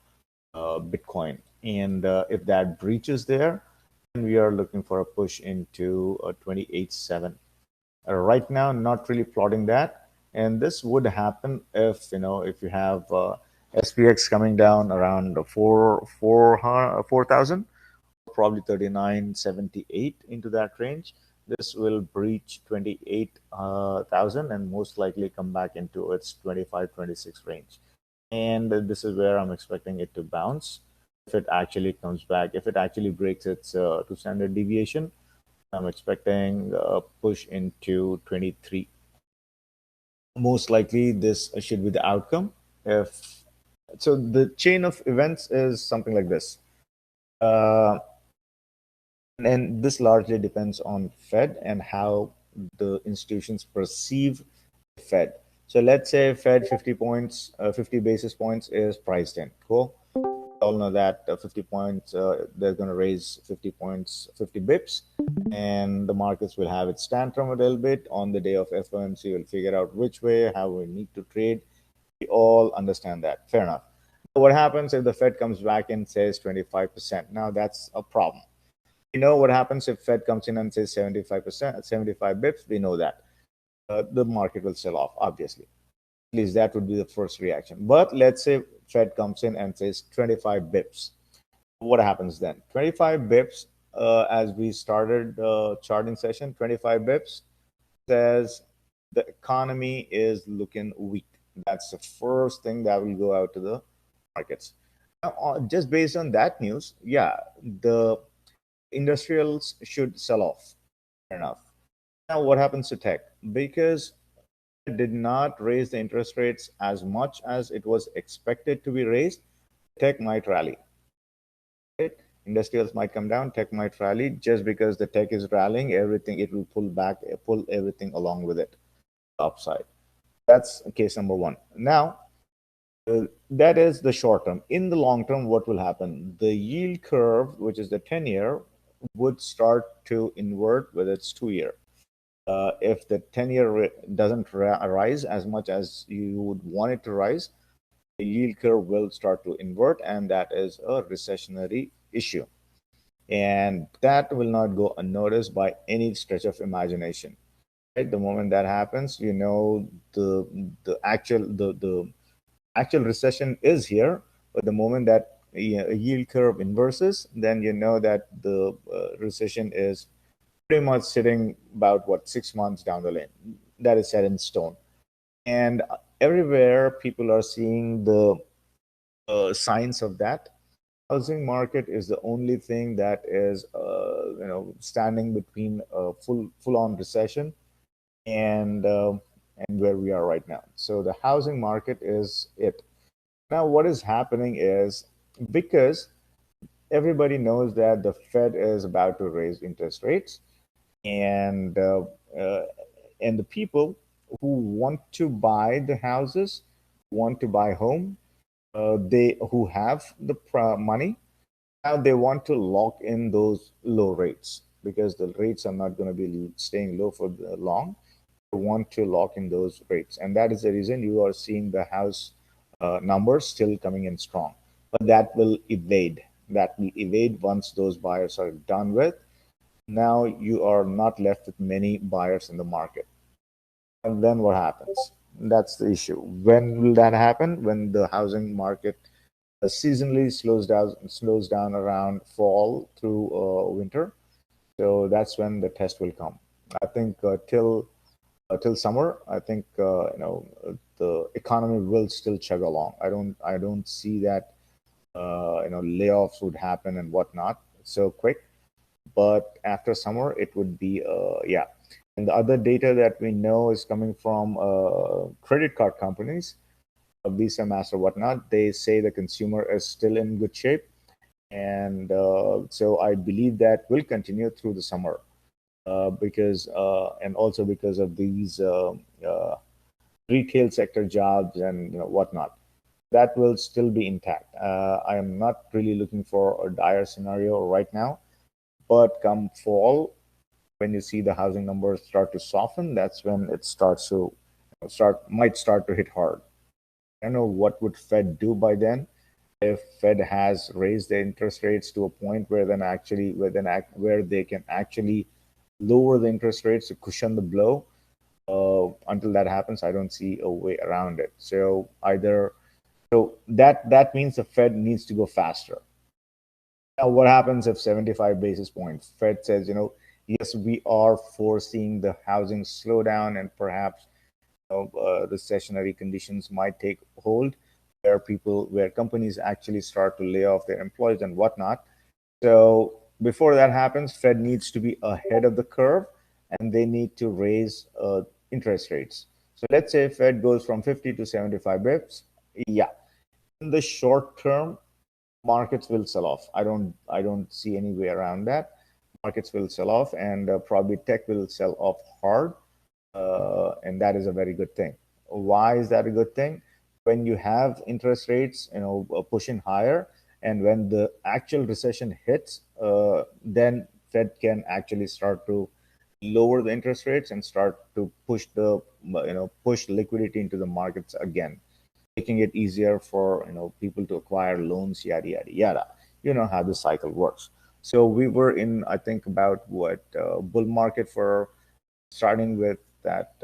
Bitcoin. And if that breaches there, then we are looking for a push into 28.7. Right now, not really plotting that. And this would happen if, if you have SPX coming down around 4,000, probably 39.78 into that range. This will breach 28,000 and most likely come back into its 25, 26 range. And this is where I'm expecting it to bounce. If it actually comes back, if it actually breaks its 2 standard deviation, I'm expecting a push into 23. Most likely, this should be the outcome. If so, the chain of events is something like this. Uh, and this largely depends on Fed and how the institutions perceive Fed. So let's say Fed 50 points, 50 basis points is priced in. Cool. We all know that 50 points, they're going to raise 50 points, 50 bips, and the markets will have its tantrum a little bit. On the day of FOMC, we'll figure out which way, how we need to trade. We all understand that. Fair enough. What happens if the Fed comes back and says 25%? Now that's a problem. You know what happens if Fed comes in and says 75%, 75 bips? We know that the market will sell off, obviously. At least that would be the first reaction. But let's say Fed comes in and says 25 bips. What happens then? 25 bips, as we started charting session, 25 bips says the economy is looking weak. That's the first thing that will go out to the markets. Now, just based on that news, yeah, the industrials should sell off. Fair enough. Now, what happens to tech? Because it did not raise the interest rates as much as it was expected to be raised, tech might rally. Right? Industrials might come down, tech might rally. Just because the tech is rallying, everything it will pull back, pull everything along with it, upside. That's case number one. Now, that is the short term. In the long term, what will happen? The yield curve, which is the 10-year, would start to invert with its 2-year. If the 10-year doesn't rise as much as you would want it to rise, the yield curve will start to invert, and that is a recessionary issue. And that will not go unnoticed by any stretch of imagination. Right? The moment that happens, the actual recession is here. But the moment that yield curve inverses, then you know that the recession is pretty much sitting about 6 months down the lane. That is set in stone. And everywhere people are seeing the signs of that. Housing market is the only thing that is standing between a full on recession and where we are right now. So the housing market is it. Now, what is happening is, because everybody knows that the Fed is about to raise interest rates, and uh, and the people who want to buy the houses, want to buy home, they who have the money, now they want to lock in those low rates because the rates are not going to be staying low for long. They want to lock in those rates, and that is the reason you are seeing the house numbers still coming in strong. But that will evade. That will evade once those buyers are done with. Now you are not left with many buyers in the market. And then what happens? That's the issue. When will that happen? When the housing market seasonally slows down around fall through winter. So that's when the test will come. I think till till summer, I think the economy will still chug along. I don't see that layoffs would happen and whatnot so quick. But after summer, it would be yeah. And the other data that we know is coming from credit card companies, Visa, Master, whatnot. They say the consumer is still in good shape, and so I believe that will continue through the summer because and also because of these retail sector jobs and whatnot. That will still be intact. I am not really looking for a dire scenario right now, but come fall, when you see the housing numbers start to soften, that's when it starts to start to hit hard. I don't know what would Fed do by then if Fed has raised the interest rates to a point where then actually where they can actually lower the interest rates to cushion the blow. Until that happens, I don't see a way around it. So that means the Fed needs to go faster. Now, what happens if 75 basis points? Fed says, yes, we are foreseeing the housing slowdown and perhaps recessionary conditions might take hold where companies actually start to lay off their employees and whatnot. So before that happens, Fed needs to be ahead of the curve and they need to raise interest rates. So let's say Fed goes from 50 to 75 bips. Yeah, in the short term, markets will sell off. I don't see any way around that. Markets will sell off, and probably tech will sell off hard, and that is a very good thing. Why is that a good thing? When you have interest rates, pushing higher, and when the actual recession hits, then Fed can actually start to lower the interest rates and start to push liquidity into the markets again, making it easier for people to acquire loans, yada yada yada. You know how the cycle works. So we were in, I think, about what bull market for starting with that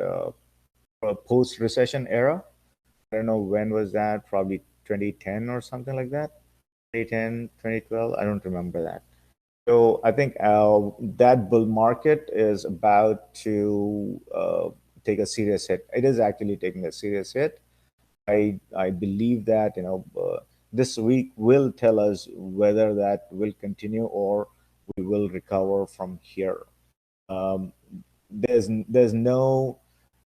post recession era. I don't know when was that, probably 2010 or something like that. 2010, 2012, I don't remember that. So I think that bull market is about to take a serious hit. It is actually taking a serious hit. I believe that this week will tell us whether that will continue or we will recover from here. Um, there's no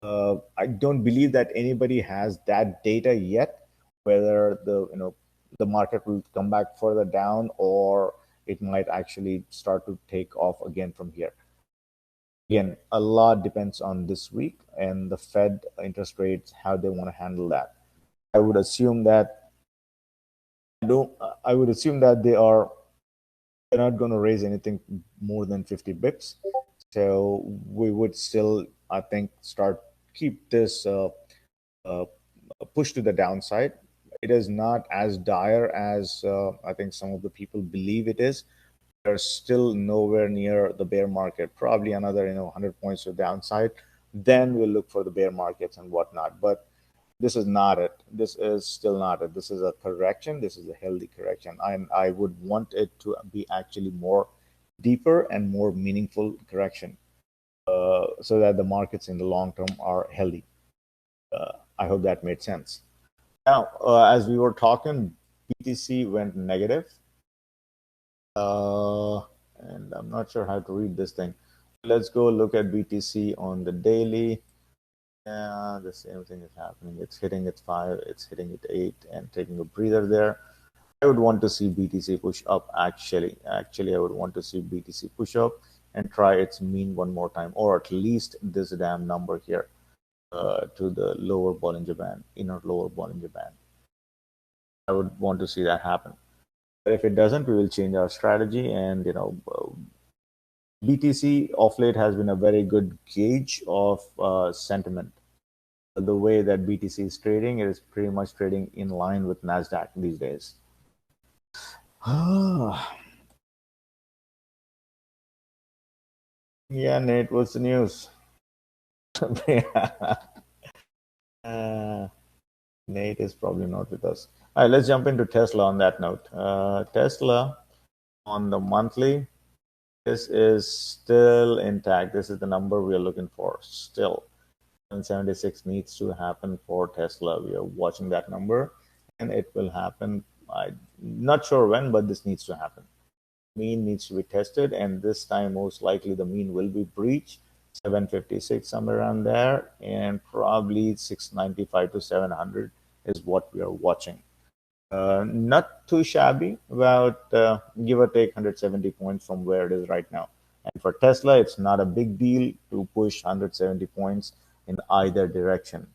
I don't believe that anybody has that data yet, whether the market will come back further down or it might actually start to take off again from here. Again, a lot depends on this week and the Fed interest rates, how they want to handle that. I would assume that don't I would assume that they're not going to raise anything more than 50 bips. So we would still, I think, start keep this uh, push to the downside. It is not as dire as I think some of the people believe it is. We're still nowhere near the bear market. Probably another 100 points to the downside. Then we'll look for the bear markets and whatnot. But this is not it. This is still not it. This is a correction. This is a healthy correction. I would want it to be actually more deeper and more meaningful correction, so that the markets in the long term are healthy. I hope that made sense. Now, as we were talking, BTC went negative, uh, and I'm not sure how to read this thing. Let's go look at BTC on the daily. Yeah, the same thing is happening. It's hitting its 5, it's hitting its 8, and taking a breather there. I would want to see BTC push up actually. Actually, I would want to see BTC push up and try its mean one more time, or at least this damn number here to the lower Bollinger Band, inner lower Bollinger Band. I would want to see that happen. But if it doesn't, we will change our strategy. And BTC of late has been a very good gauge of sentiment. The way that BTC is trading, it is pretty much trading in line with Nasdaq these days. Yeah, Nate, what's the news? uh, Nate is probably not with us. All right, let's jump into Tesla on that note. Tesla on the monthly, this is still intact. This is the number we are looking for still. And 76 needs to happen for Tesla. We are watching that number, and it will happen. I'm not sure when, but this needs to happen. Mean needs to be tested, and this time most likely the mean will be breached. 756 somewhere around there, and probably 695 to 700 is what we are watching. Not too shabby, about give or take 170 points from where it is right now. And for Tesla, it's not a big deal to push 170 points in either direction.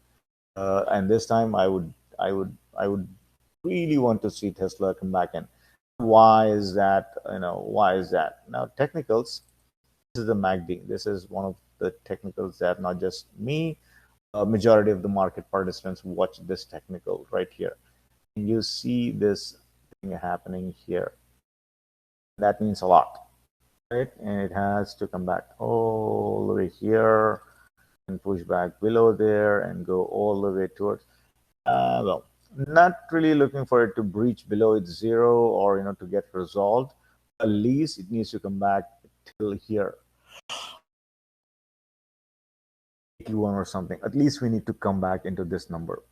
And this time, I would really want to see Tesla come back in. Why is that? Why is that? Now, technicals. This is the MACD. This is one of the technicals that not just me, a majority of the market participants watch this technical right here. And you see this thing happening here. That means a lot, right? And it has to come back all the way here and push back below there and go all the way towards. Well, not really looking for it to breach below its zero or to get resolved. At least it needs to come back till here, 81 or something. At least we need to come back into this number.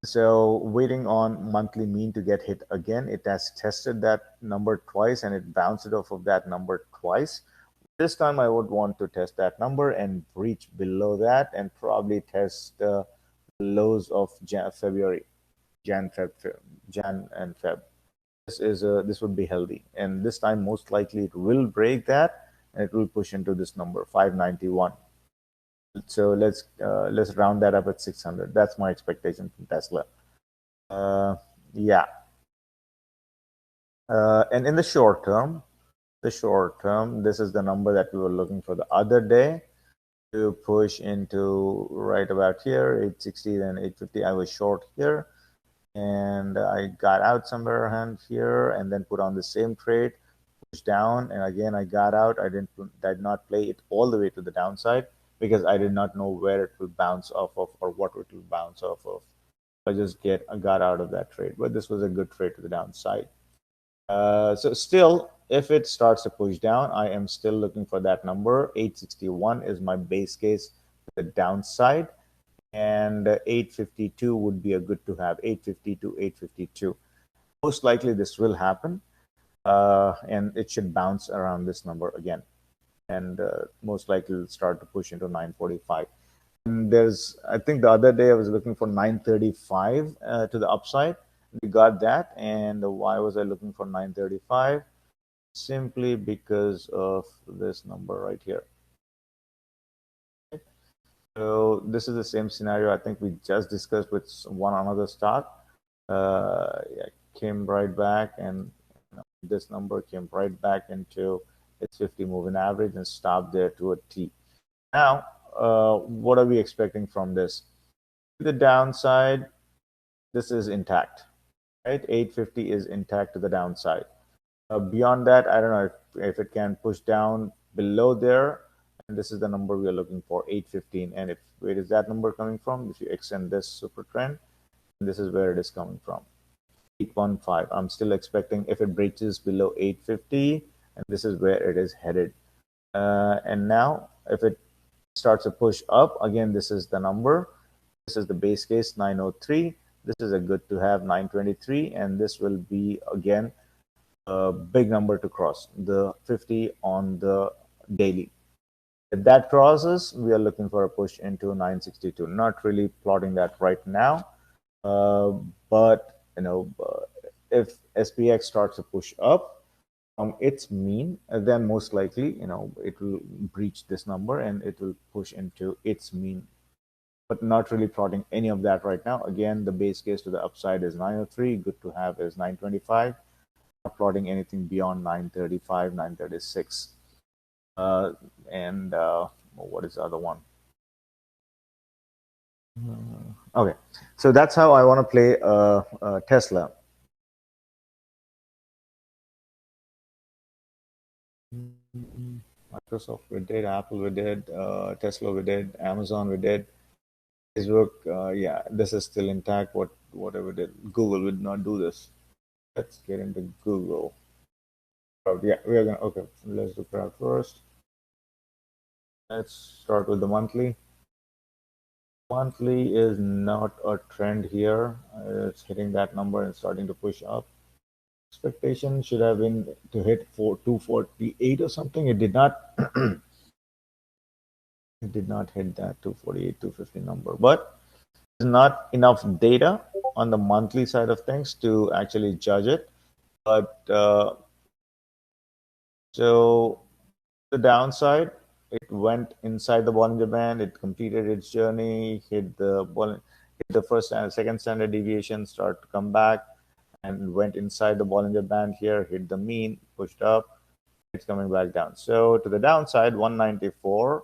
So waiting on monthly mean to get hit again. It has tested that number twice and it bounced it off of that number twice. This time I would want to test that number and breach below that and probably test the lows of February, Jan and Feb. This would be healthy, and this time most likely it will break that and it will push into this number 591. So let's round that up at 600. That's my expectation from Tesla. Yeah, and in the short term, this is the number that we were looking for the other day to push into right about here, 860, then 850. I was short here, and I got out somewhere around here, and then put on the same trade, push down, and again I got out. Did not play it all the way to the downside because I did not know where it will bounce off of or what it will bounce off of. I got out of that trade, but this was a good trade to the downside. So still, if it starts to push down, I am still looking for that number. 861 is my base case to the downside, and 852 would be a good to have. 850 to 852. Most likely this will happen, and it should bounce around this number again, and most likely it'll start to push into 945. And I think the other day I was looking for 935 to the upside. We got that, and why was I looking for 935? Simply because of this number right here. So this is the same scenario I think we just discussed with one another stock. Yeah, came right back, and this number came right back into its 50 moving average and stopped there to a T. Now, what are we expecting from this? The downside, this is intact, right? 850 is intact to the downside. Beyond that, I don't know if it can push down below there. And this is the number we are looking for, 815. And where is that number coming from? If you extend this super trend, this is where it is coming from. 815. I'm still expecting if it breaches below 850, and this is where it is headed. And now, if it starts to push up, again, this is the number. This is the base case, 903. This is a good to have, 923. And this will be, again, a big number to cross, the 50 on the daily. If that crosses, we are looking for a push into 962. Not really plotting that right now, but if SPX starts to push up its mean, then most likely it will breach this number and it will push into its mean. But not really plotting any of that right now. Again, the base case to the upside is 903. Good to have is 925. Not plotting anything beyond 935, 936. And what is the other one? Okay, so that's how I want to play Tesla. Microsoft we did, Apple we did, Tesla we did, Amazon we did, Facebook. Yeah, this is still intact. Whatever did Google would not do this. Let's get into Google. Yeah, we are gonna. Okay, let's do crowd first. Let's start with the monthly. Monthly is not a trend here. It's hitting that number and starting to push up. Expectation should have been to hit 248 or something. It did not. It did not hit that 248, 250 number. But there's not enough data on the monthly side of things to actually judge it. But so the downside, it went inside the Bollinger Band. It completed its journey, hit the first and second standard deviation, start to come back, and went inside the Bollinger Band here, hit the mean, pushed up. It's coming back down. So to the downside, 194.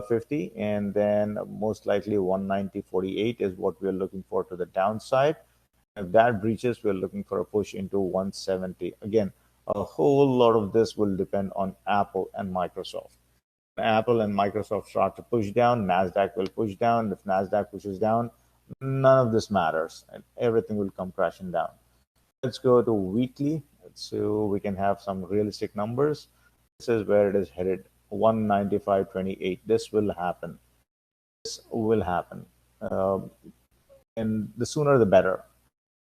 50, and then most likely 190.48 is what we're looking for to the downside. If that breaches, we're looking for a push into 170. Again, a whole lot of this will depend on Apple and Microsoft. Apple and Microsoft start to push down, NASDAQ will push down. If NASDAQ pushes down, none of this matters, and everything will come crashing down. Let's go to weekly so we can have some realistic numbers. This is where it is headed, 195.28. This will happen. This will happen. And the sooner the better.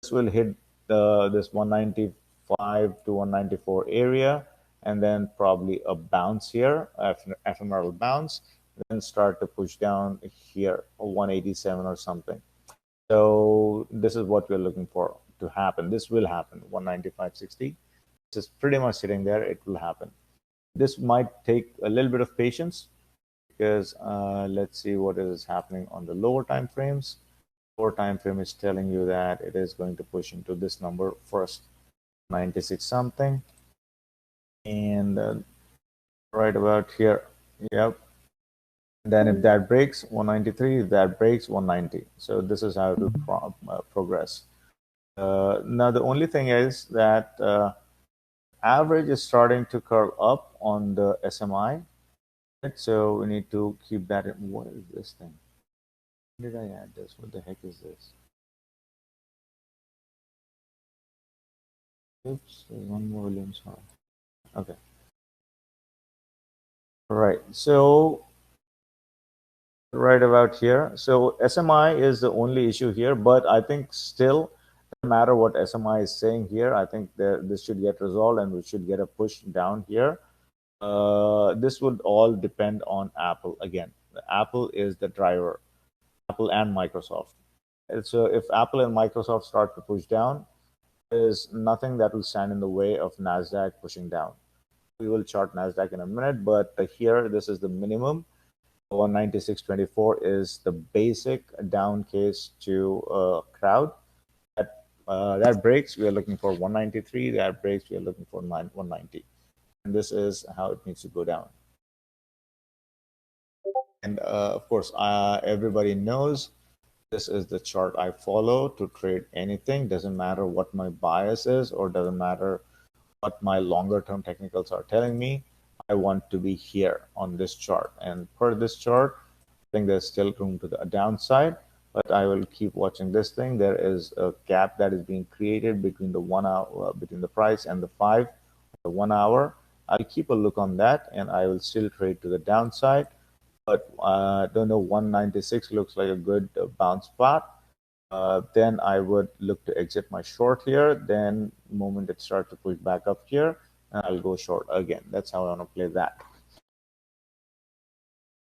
This will hit this 195 to 194 area, and then probably a bounce here, ephemeral bounce, then start to push down here, 187 or something. So this is what we're looking for to happen. This will happen, 195.60. This is pretty much sitting there. It will happen. This might take a little bit of patience because let's see what is happening on the lower time frames. Lower time frame is telling you that it is going to push into this number first, 96 something, and right about here. Yep. Then if that breaks 193, if that breaks 190. So this is how to progress. Now the only thing is that average is starting to curl up on the SMI. Right? So we need to keep that in. What is this thing? When did I add this? What the heck is this? Oops, there's one more Williams horn. Okay. Right. So right about here. So SMI is the only issue here, but I think still, no matter what SMI is saying here, I think this should get resolved and we should get a push down here. This would all depend on Apple again. Apple is the driver, Apple and Microsoft. And so if Apple and Microsoft start to push down, there's nothing that will stand in the way of Nasdaq pushing down. We will chart Nasdaq in a minute, but here this is the minimum. 196.24 is the basic down case to crowd. That breaks, we are looking for 193. That breaks, we are looking for 190. And this is how it needs to go down. And of course, everybody knows this is the chart I follow to trade anything. Doesn't matter what my bias is or doesn't matter what my longer term technicals are telling me. I want to be here on this chart. And per this chart, I think there's still room to the downside, but I will keep watching this thing. There is a gap that is being created between the 1 hour, between the price and the 5, the 1 hour. I'll keep a look on that and I will still trade to the downside. But don't know, 196 looks like a good bounce spot. Then I would look to exit my short here. Then the moment it starts to push back up here, I'll go short again. That's how I want to play that.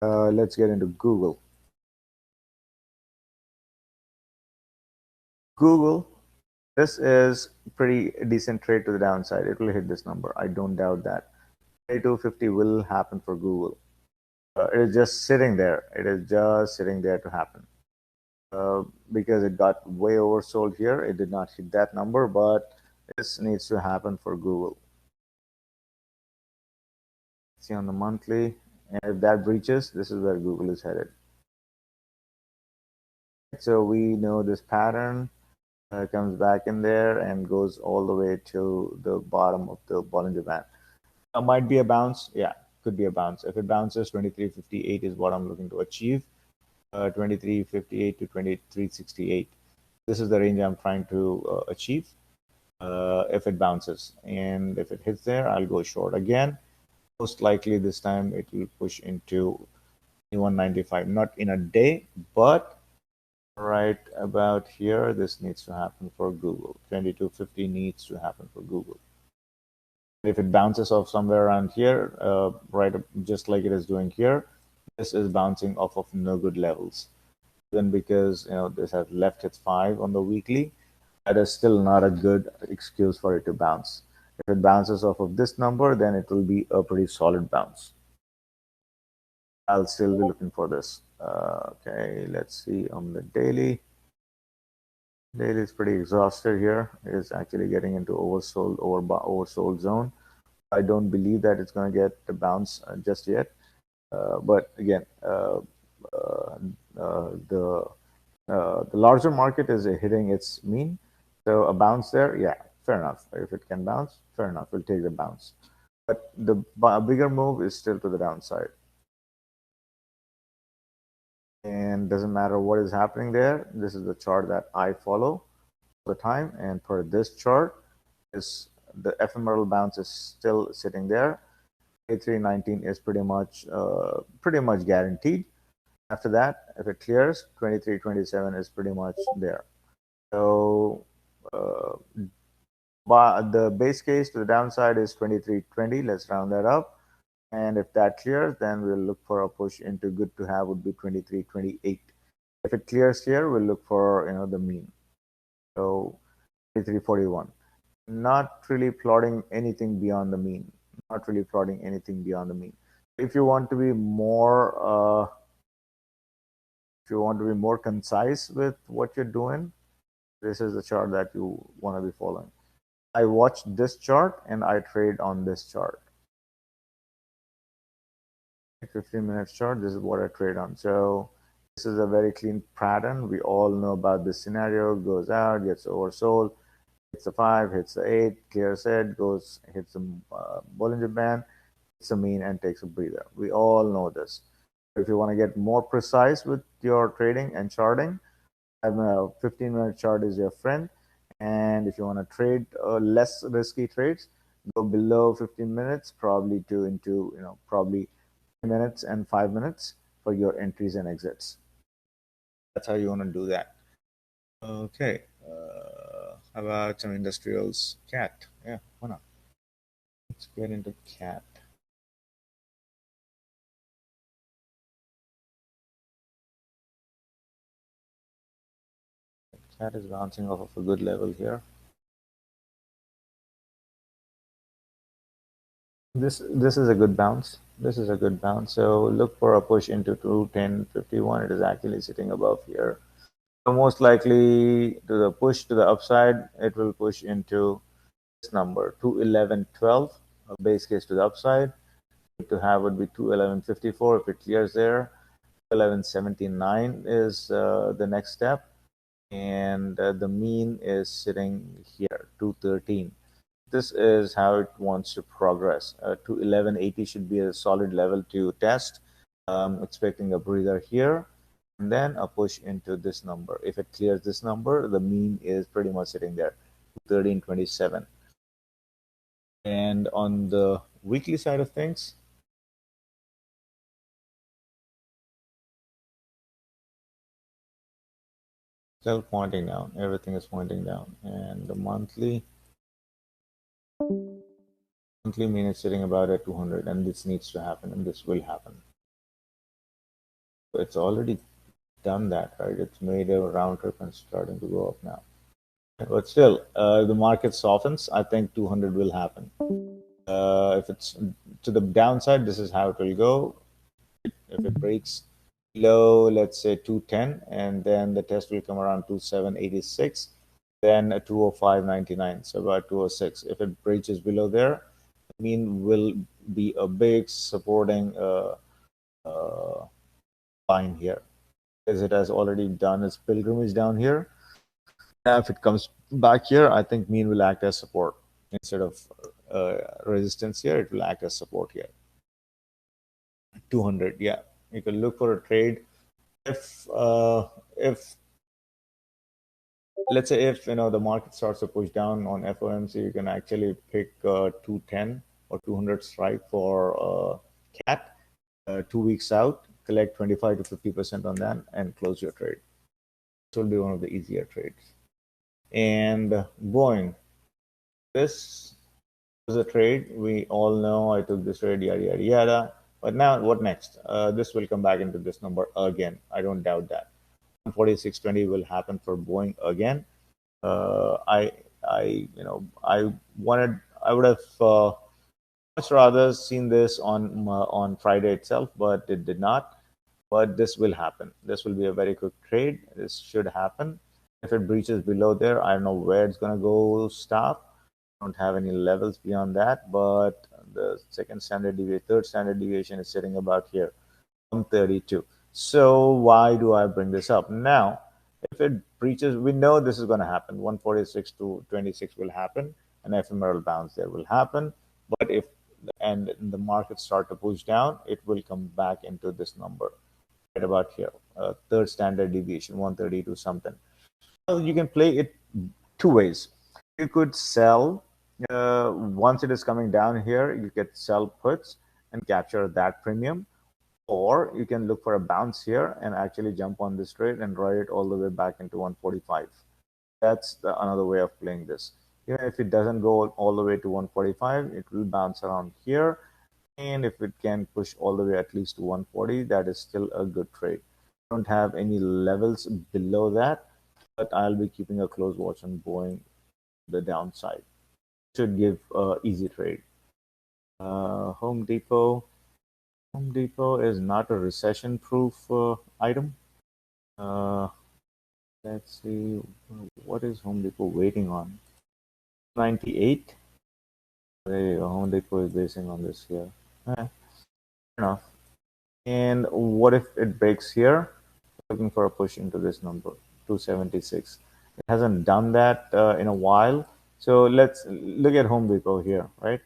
Let's get into Google. Google, this is pretty decent trade to the downside. It will hit this number. I don't doubt that. 250 will happen for Google. It is just sitting there. It is just sitting there to happen. Because it got way oversold here. It did not hit that number, but this needs to happen for Google. See on the monthly, and if that breaches, this is where Google is headed. So we know this pattern comes back in there and goes all the way to the bottom of the Bollinger Band. Might be a bounce. Yeah, could be a bounce. If it bounces, 23.58 is what I'm looking to achieve. 23.58 to 23.68. This is the range I'm trying to achieve if it bounces. And if it hits there, I'll go short again. Most likely this time it will push into 195. Not in a day, but right about here, this needs to happen for Google. 2250 needs to happen for Google. If it bounces off somewhere around here, right, just like it is doing here, this is bouncing off of no good levels. Then because this has left its 5 on the weekly, that is still not a good excuse for it to bounce. If it bounces off of this number, then it will be a pretty solid bounce. I'll still be looking for this. Okay, let's see on the daily. Daily is pretty exhausted here. It is actually getting into oversold zone. I don't believe that it's going to get the bounce just yet. But again, uh, the larger market is hitting its mean. So a bounce there, yeah, fair enough. If it can bounce, fair enough. We'll take the bounce. But the bigger move is still to the downside. And doesn't matter what is happening there. This is the chart that I follow all the time. And for this chart, is the ephemeral bounce is still sitting there. A319 is pretty much guaranteed. After that, if it clears, 2327 is pretty much there. So but the base case to the downside is 2320. Let's round that up. And if that clears, then we'll look for a push into good to have would be 2328. If it clears here, we'll look for the mean. So 2341. Not really plotting anything beyond the mean. Not really plotting anything beyond the mean. If you want to be more concise with what you're doing, this is the chart that you want to be following. I watch this chart and I trade on this chart. 15 minutes chart, this is what I trade on. So this is a very clean pattern. We all know about this scenario. Goes out, gets oversold, hits the 5, hits the 8, clears it, hits the Bollinger Band, hits the mean, and takes a breather. We all know this. If you want to get more precise with your trading and charting, a 15-minute chart is your friend. And if you want to trade less risky trades, go below 15 minutes, probably probably 3 minutes and 5 minutes for your entries and exits. That's how you want to do that. Okay. How about some industrials? Cat. Yeah, why not? Let's get into cat. Cat is bouncing off of a good level here. This is a good bounce. This is a good bounce. So look for a push into 210.51. It is actually sitting above here. So most likely to the push to the upside, it will push into this number 211.12. A base case to the upside. To have would be 211.54 if it clears there. 11.79 is the next step, and the mean is sitting here 213. This is how it wants to progress. To 1180 should be a solid level to test. Expecting a breather here, and then a push into this number. If it clears this number, the mean is pretty much sitting there, 1327. And on the weekly side of things, still pointing down. Everything is pointing down, and the monthly mean is sitting about at 200, and this needs to happen, and this will happen. So it's already done that, right? It's made a round trip and starting to go up now. But still, the market softens. I think 200 will happen. If it's to the downside, this is how it will go. If it breaks below, let's say 210, and then the test will come around 2786, then a 205.99, so about 206. If it breaches below there, the mean will be a big supporting line here, as it has already done its pilgrimage down here. Now, if it comes back here, I think mean will act as support instead of resistance here. It will act as support here. 200, yeah. You can look for a trade if let's say if the market starts to push down on FOMC, you can actually pick 210 or 200 strike for cat 2 weeks out. collect 25 to 50% on that and close your trade. This will be one of the easier trades. And Boeing, this was a trade. We all know I took this trade, yada, yada, yada. But now what next? This will come back into this number again. I don't doubt that. 146.20 will happen for Boeing again. Uh, I, I would have much rather seen this on Friday itself, but it did not. But this will happen. This will be a very quick trade. This should happen. If it breaches below there, I don't know where it's gonna go stop. I don't have any levels beyond that, but the third standard deviation is sitting about here, 132. So why do I bring this up now? If it breaches, we know this is going to happen. 146 to 26 will happen. An ephemeral bounce there will happen. But if the markets start to push down, it will come back into this number right about here. Third standard deviation, 132 something. Well, you can play it two ways. You could sell once it is coming down here. You could sell puts and capture that premium, or you can look for a bounce here and actually jump on this trade and ride it all the way back into 145. That's another way of playing this. Even if it doesn't go all the way to 145, it will bounce around here. And if it can push all the way at least to 140, that is still a good trade. I don't have any levels below that, but I'll be keeping a close watch on Boeing the downside. Should give easy trade. Home Depot. Home Depot is not a recession-proof item. Uh, let's see, what is Home Depot waiting on? 98. There you go. Home Depot is basing on this here. Fair enough. And what if it breaks here? Looking for a push into this number, 276. It hasn't done that in a while. So let's look at Home Depot here, right?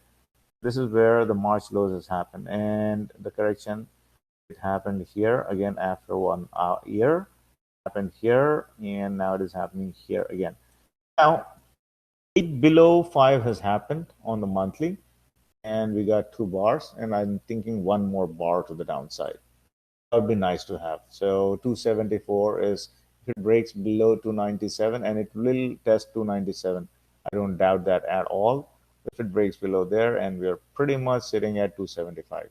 This is where the March lows has happened, and the correction, it happened here again after 1 year, happened here, and now it is happening here again. Now, 8 below 5 has happened on the monthly, and we got 2 bars, and I'm thinking one more bar to the downside. That would be nice to have. So 274 is, if it breaks below 297, and it will test 297. I don't doubt that at all. If it breaks below there, and we're pretty much sitting at 275.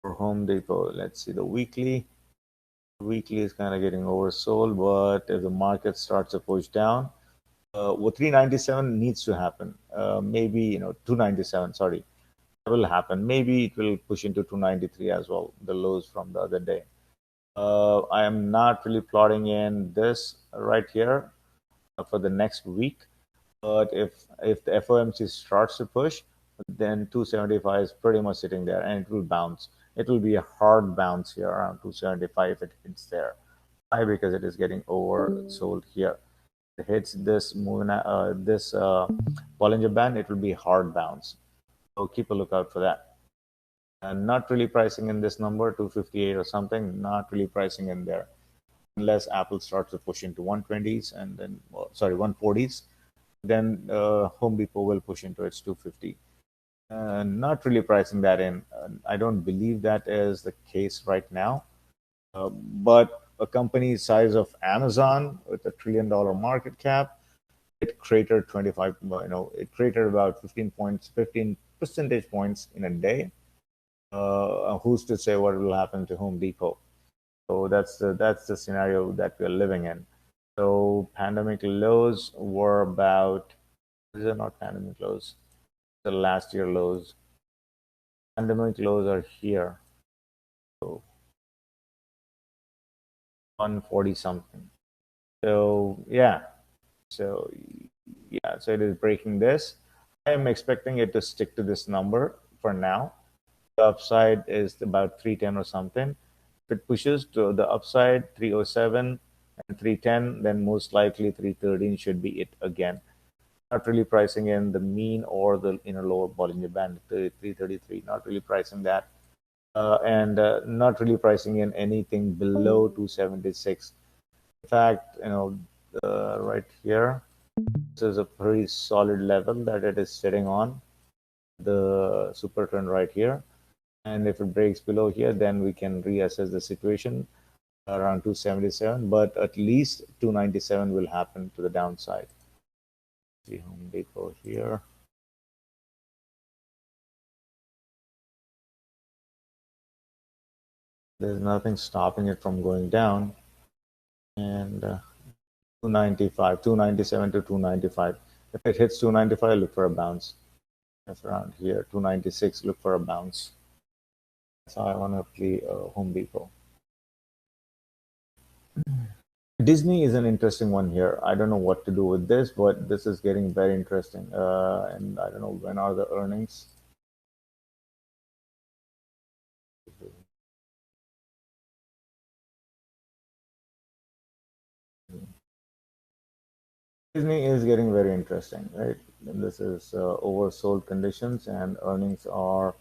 For Home Depot, let's see the weekly. The weekly is kind of getting oversold, but if the market starts to push down, well, 397 needs to happen. Maybe 297. Sorry, that will happen. Maybe it will push into 293 as well. The lows from the other day. I am not really plotting in this right here for the next week. But if the FOMC starts to push, then 275 is pretty much sitting there, and it will bounce. It will be a hard bounce here around 275 if it hits there. Why? Because it is getting oversold here. If it hits this Bollinger Band, it will be a hard bounce. So keep a lookout for that. And not really pricing in this number, 258 or something. Not really pricing in there, unless Apple starts to push into 120s and then, well, sorry, 140s. Then Home Depot will push into its 250. Not really pricing that in. I don't believe that is the case right now. But a company size of Amazon with a $1 trillion market cap, it cratered 25. It cratered about 15 percentage points in a day. Who's to say what will happen to Home Depot? So that's the scenario that we're living in. So pandemic lows were about. These are not pandemic lows. The last year lows. Pandemic lows are here. So 140 something. So yeah. So yeah. So it is breaking this. I am expecting it to stick to this number for now. The upside is about 310 or something. If it pushes to the upside 307 and 310, then most likely 313 should be it again. Not really pricing in the mean or the inner lower Bollinger Band, 333. Not really pricing that, and not really pricing in anything below 276. In fact, right here, this is a pretty solid level that it is sitting on, the super trend right here. And if it breaks below here, then we can reassess the situation around 277, but at least 297 will happen to the downside. See Home Depot here. There's nothing stopping it from going down. And 295, 297 to 295. If it hits 295, look for a bounce. If around here, 296, look for a bounce. That's how I want to play Home Depot. Disney is an interesting one here. I don't know what to do with this, but this is getting very interesting. And I don't know when are the earnings. Disney is getting very interesting, right? And this is oversold conditions, and earnings are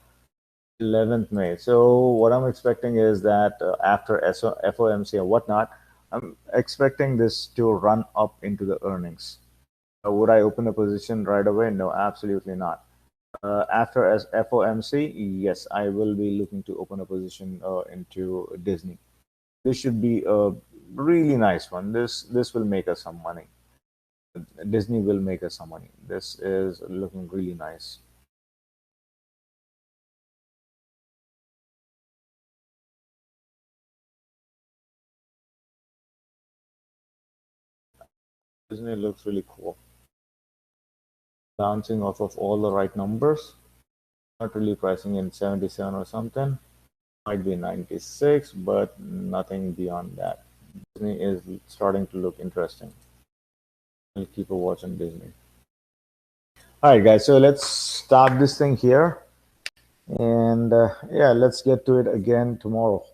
11th May. So what I'm expecting is that after FOMC or whatnot, I'm expecting this to run up into the earnings. Would I open a position right away? No, absolutely not. After as FOMC, yes, I will be looking to open a position into Disney. This should be a really nice one. This will make us some money. Disney will make us some money. This is looking really nice. Disney looks really cool. Bouncing off of all the right numbers. Not really pricing in 77 or something. Might be 96, but nothing beyond that. Disney is starting to look interesting. I'll keep a watch on Disney. All right, guys. So let's stop this thing here, and yeah, let's get to it again tomorrow.